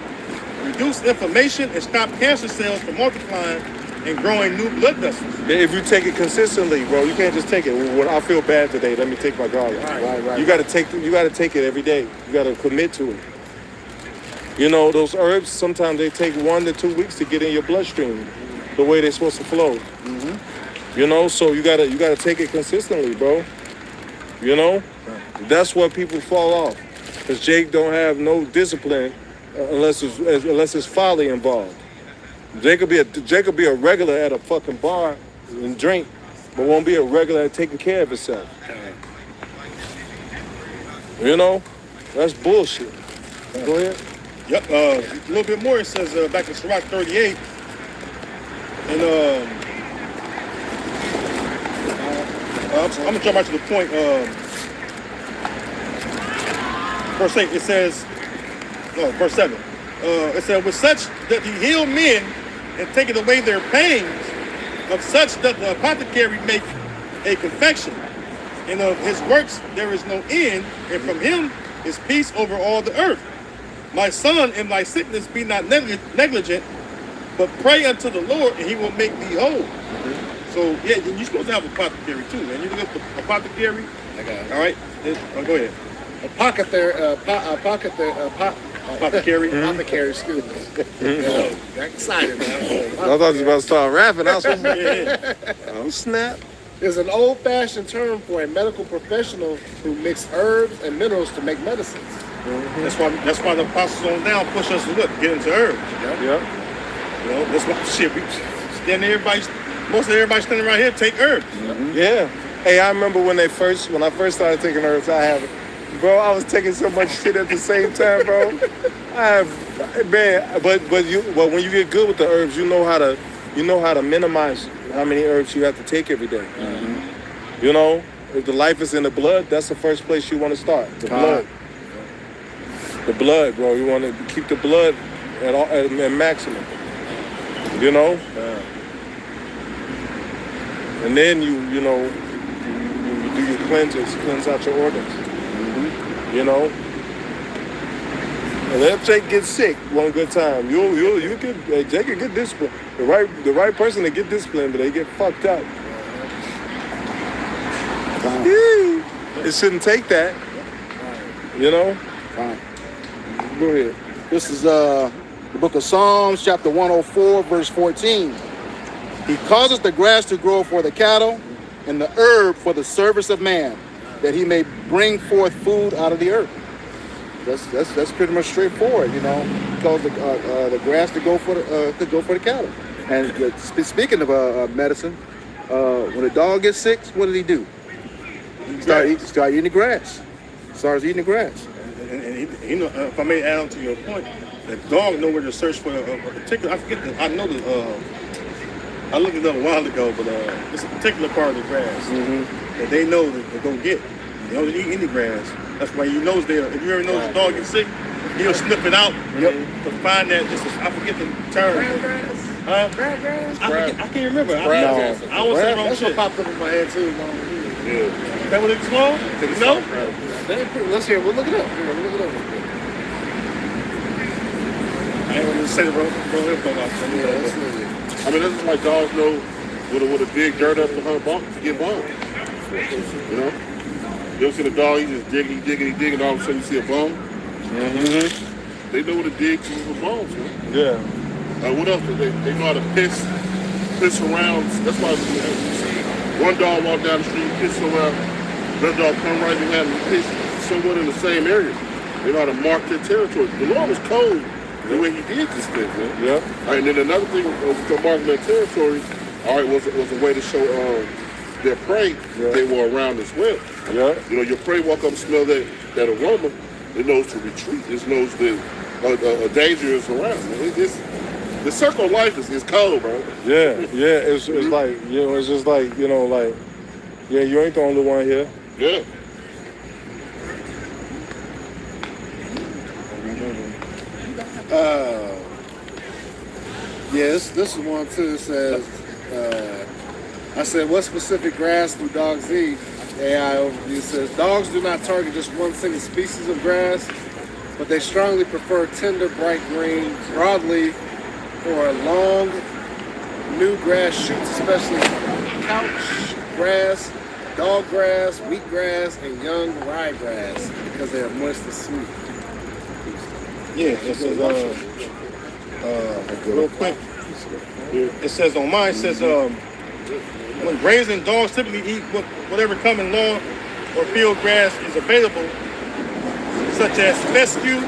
reduce inflammation, and stop cancer cells from multiplying and growing new blood vessels. if you take it consistently, bro, you can't just take it. When I feel bad today, let me take my garlic. Right. You gotta take it every day. You gotta commit to it. You know, those herbs, sometimes they take 1 to 2 weeks to get in your bloodstream the way they're supposed to flow. You know, so you gotta take it consistently, bro. You know? That's where people fall off. Because Jake don't have no discipline unless it's folly involved. Jake could be a regular at a fucking bar and drink, but won't be a regular at taking care of himself. You know? That's bullshit. Go ahead. Yep, a little bit more. It says back in Sirach 38, and I'm gonna jump right to the point. Verse 8, it says, verse 7. It said, with such that he healed men and taketh away their pains, of such that the apothecary make a confection, and of his works there is no end, and from him is peace over all the earth. My son, in thy sickness be not negligent, but pray unto the Lord, and he will make thee whole. So, yeah, you're supposed to have an apothecary too, man. You look up the apothecary. I got it. All right? Go ahead. Apothecary. Apothecary, excuse me. Got excited, man. I thought you was about to start rapping. I was like, oh, snap. Is an old-fashioned term for a medical professional who mix herbs and minerals to make medicines. That's why the apostles on down push us to get into herbs. Yeah. You know, that's why most of everybody standing right here take herbs. Yeah. Hey, I remember when I first started taking herbs, I was taking so much shit at the same time, bro. But when you get good with the herbs, you know how to minimize how many herbs you have to take every day. You know, if the life is in the blood, that's the first place you want to start. The blood. The blood, bro. You want to keep the blood at maximum. You know? And then you do your cleanse out your organs. You know? And if Jake gets sick one good time, Jake can get disciplined. The right person to get disciplined, but they get fucked up. It shouldn't take that. You know? Fine. Go ahead. This is the book of Psalms, chapter 104, verse 14. He causes the grass to grow for the cattle and the herb for the service of man, that he may bring forth food out of the earth. That's pretty much straightforward, you know. He causes the grass to go for the cattle. And speaking of medicine, when a dog gets sick, what did he do? Start eating the grass. Starts eating the grass. And he know, if I may add on to your point, the dog know where to search for a particular. I looked it up a while ago, but it's a particular part of the grass that they know to go get. They don't eat any grass. That's why he knows there. If you ever know the dog gets sick, he'll sniff it out to find that. I forget the term. I can't remember. I won't say wrong That's shit. what popped up in my head too. Is that what it's called? No? Let's hear. We'll look it up. I ain't gonna say the wrong info about that. I mean, this is like dogs know where to dig dirt up to her bone to get bones. You know? You ever see the dog, he just digging, and all of a sudden you see a bone? They know where to dig for bones, man. Yeah. What else? They know how to piss around. That's why you see one dog walk down the street, piss around, another dog come right behind and piss somewhere in the same area. They know how to mark their territory. The Lord was cold the way he did this thing, man. Yeah. All right, and then another thing with the marking that territory, all right, was a way to show their prey they were around as well. Yeah. You know, your prey walk up and smell that aroma, it knows to retreat. It knows that a danger is around. The circle of life is cold, bro. Yeah, it's like, you know, it's just like, you know, like, yeah, you ain't the only one here. Yeah. This is one too. It says, I said, what specific grass do dogs eat? AI overview says, dogs do not target just one single species of grass, but they strongly prefer tender, bright green, broadleaf, or long, new grass shoots, especially couch grass, dog grass, wheatgrass, and young ryegrass, because they are moist and sweet. Yeah, it says, real quick, it says on mine, it says, when grazing, dogs typically eat whatever common lawn or field grass is available, such as fescue,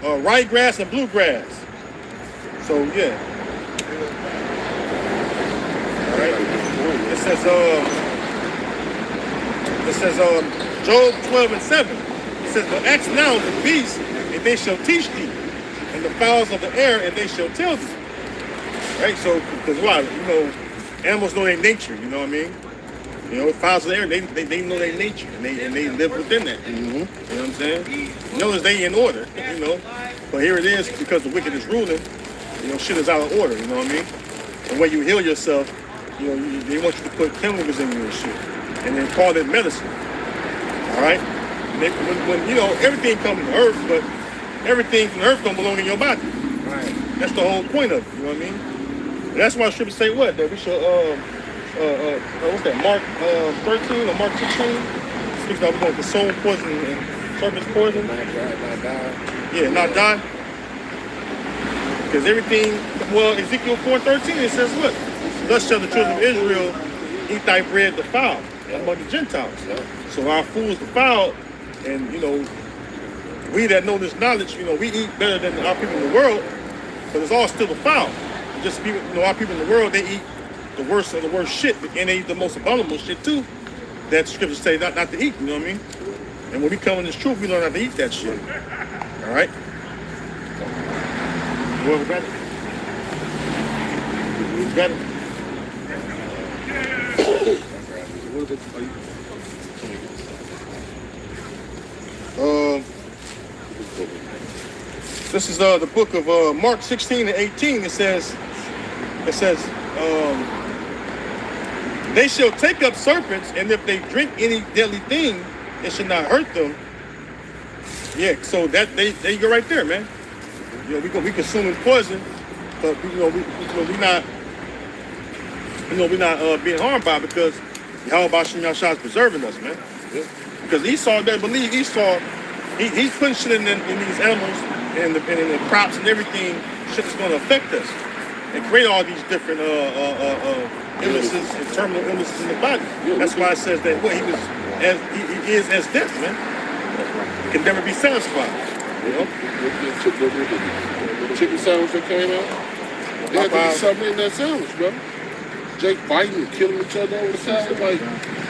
ryegrass, and bluegrass. So yeah. All right. It says Job 12:7. It says, but ask now the beasts, and they shall teach thee, and the fowls of the air, and they shall tell thee. Right? So, because a lot, you know, animals know their nature. You know what I mean? You know, fowls of the air, they know their nature, and they live within that. Mm-hmm. You know what I'm saying? Notice they in order. You know, but here it is, because the wicked is ruling. You know, shit is out of order. You know what I mean? And when you heal yourself, you know, they want you to put chemicals in you and shit, and then call it medicine. All right? When you know, everything comes from earth, but everything from earth don't belong in your body. Right. That's the whole point of it. You know what I mean? And that's why scriptures say what? That we should, what's that? Mark 13 or Mark 16? Speaks about we're going to consume poison and serpent's poison. Not die. Yeah, not die. Because everything, well, Ezekiel 4:13, it says what? Thus shall the children of Israel eat thy bread defiled among the Gentiles. So our food is defiled, and you know, we that know this knowledge, you know, we eat better than our people in the world, but it's all still defiled. Just people, you know, our people in the world, they eat the worst of the worst shit, and they eat the most abominable shit too. That scriptures say not to eat. You know what I mean? And when we come in this truth, we learn not to eat that shit. All right. Whoever got it? Who's got it? This is the book of Mark 16:18. It says, they shall take up serpents, and if they drink any deadly thing, it should not hurt them. Yeah, so that there you go right there, man. You know, we consuming poison, but we're not being harmed by it, because Yahweh Shem Yahshua is preserving us, man. Yeah. Because Esau doesn't believe. Esau, he's putting shit in these animals and in the crops and everything, shit that's going to affect us and create all these different illnesses and terminal illnesses in the body. Yeah. That's why it says that he is as death, man. He can never be satisfied. You know? The chicken sandwich that came out, there had to be something in that sandwich, bro. Jake fighting and killing each other over the sandwich, like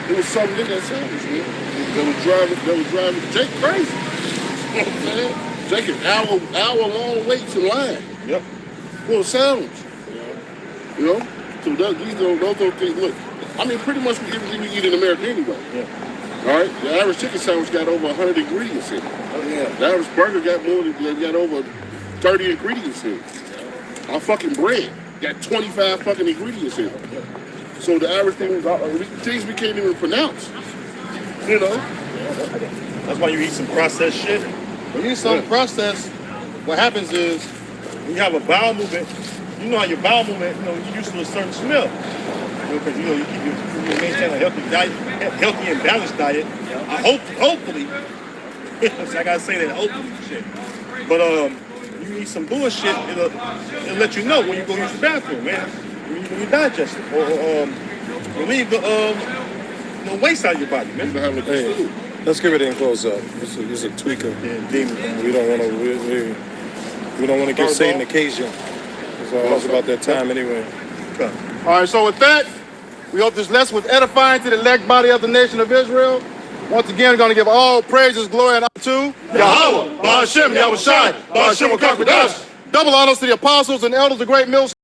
it was something in that sandwich, man. That was driving Jake crazy. You know what I'm saying? Jake an hour long waits in line. Yep. For a sandwich. You know? So those are things. Look, I mean, pretty much everything we eat in America anyway. Yeah. All right, the average chicken sandwich got over 100 ingredients in it. Oh yeah. The average burger got over 30 ingredients in it. Our fucking bread got 25 fucking ingredients in it. So the average things we can't even pronounce. You know? That's why you eat some processed shit. When you eat something processed, what happens is when you have a bowel movement, you know how your bowel movement, you know, you're used to a certain smell. Because you maintain a healthy diet, healthy and balanced diet. Hopefully, I gotta say that hopefully, shit. But you eat some bullshit, it'll let you know when you go use the bathroom, man. When you digest it, or relieve the no waste out of your body, man. Hey, let's get ready and close up. It's a tweaker demon. Man. We don't want to. We don't want to give Satan occasion. It's almost about that time anyway. All right, so with that, we hope this lesson was edifying to the elect body of the nation of Israel. Once again, we're going to give all praises, glory, and honor to Yahweh, Ba'ashem, Yahweh Shai, Ba'ashem, Wakakadash. Double honors to the apostles and elders of Great Millstone.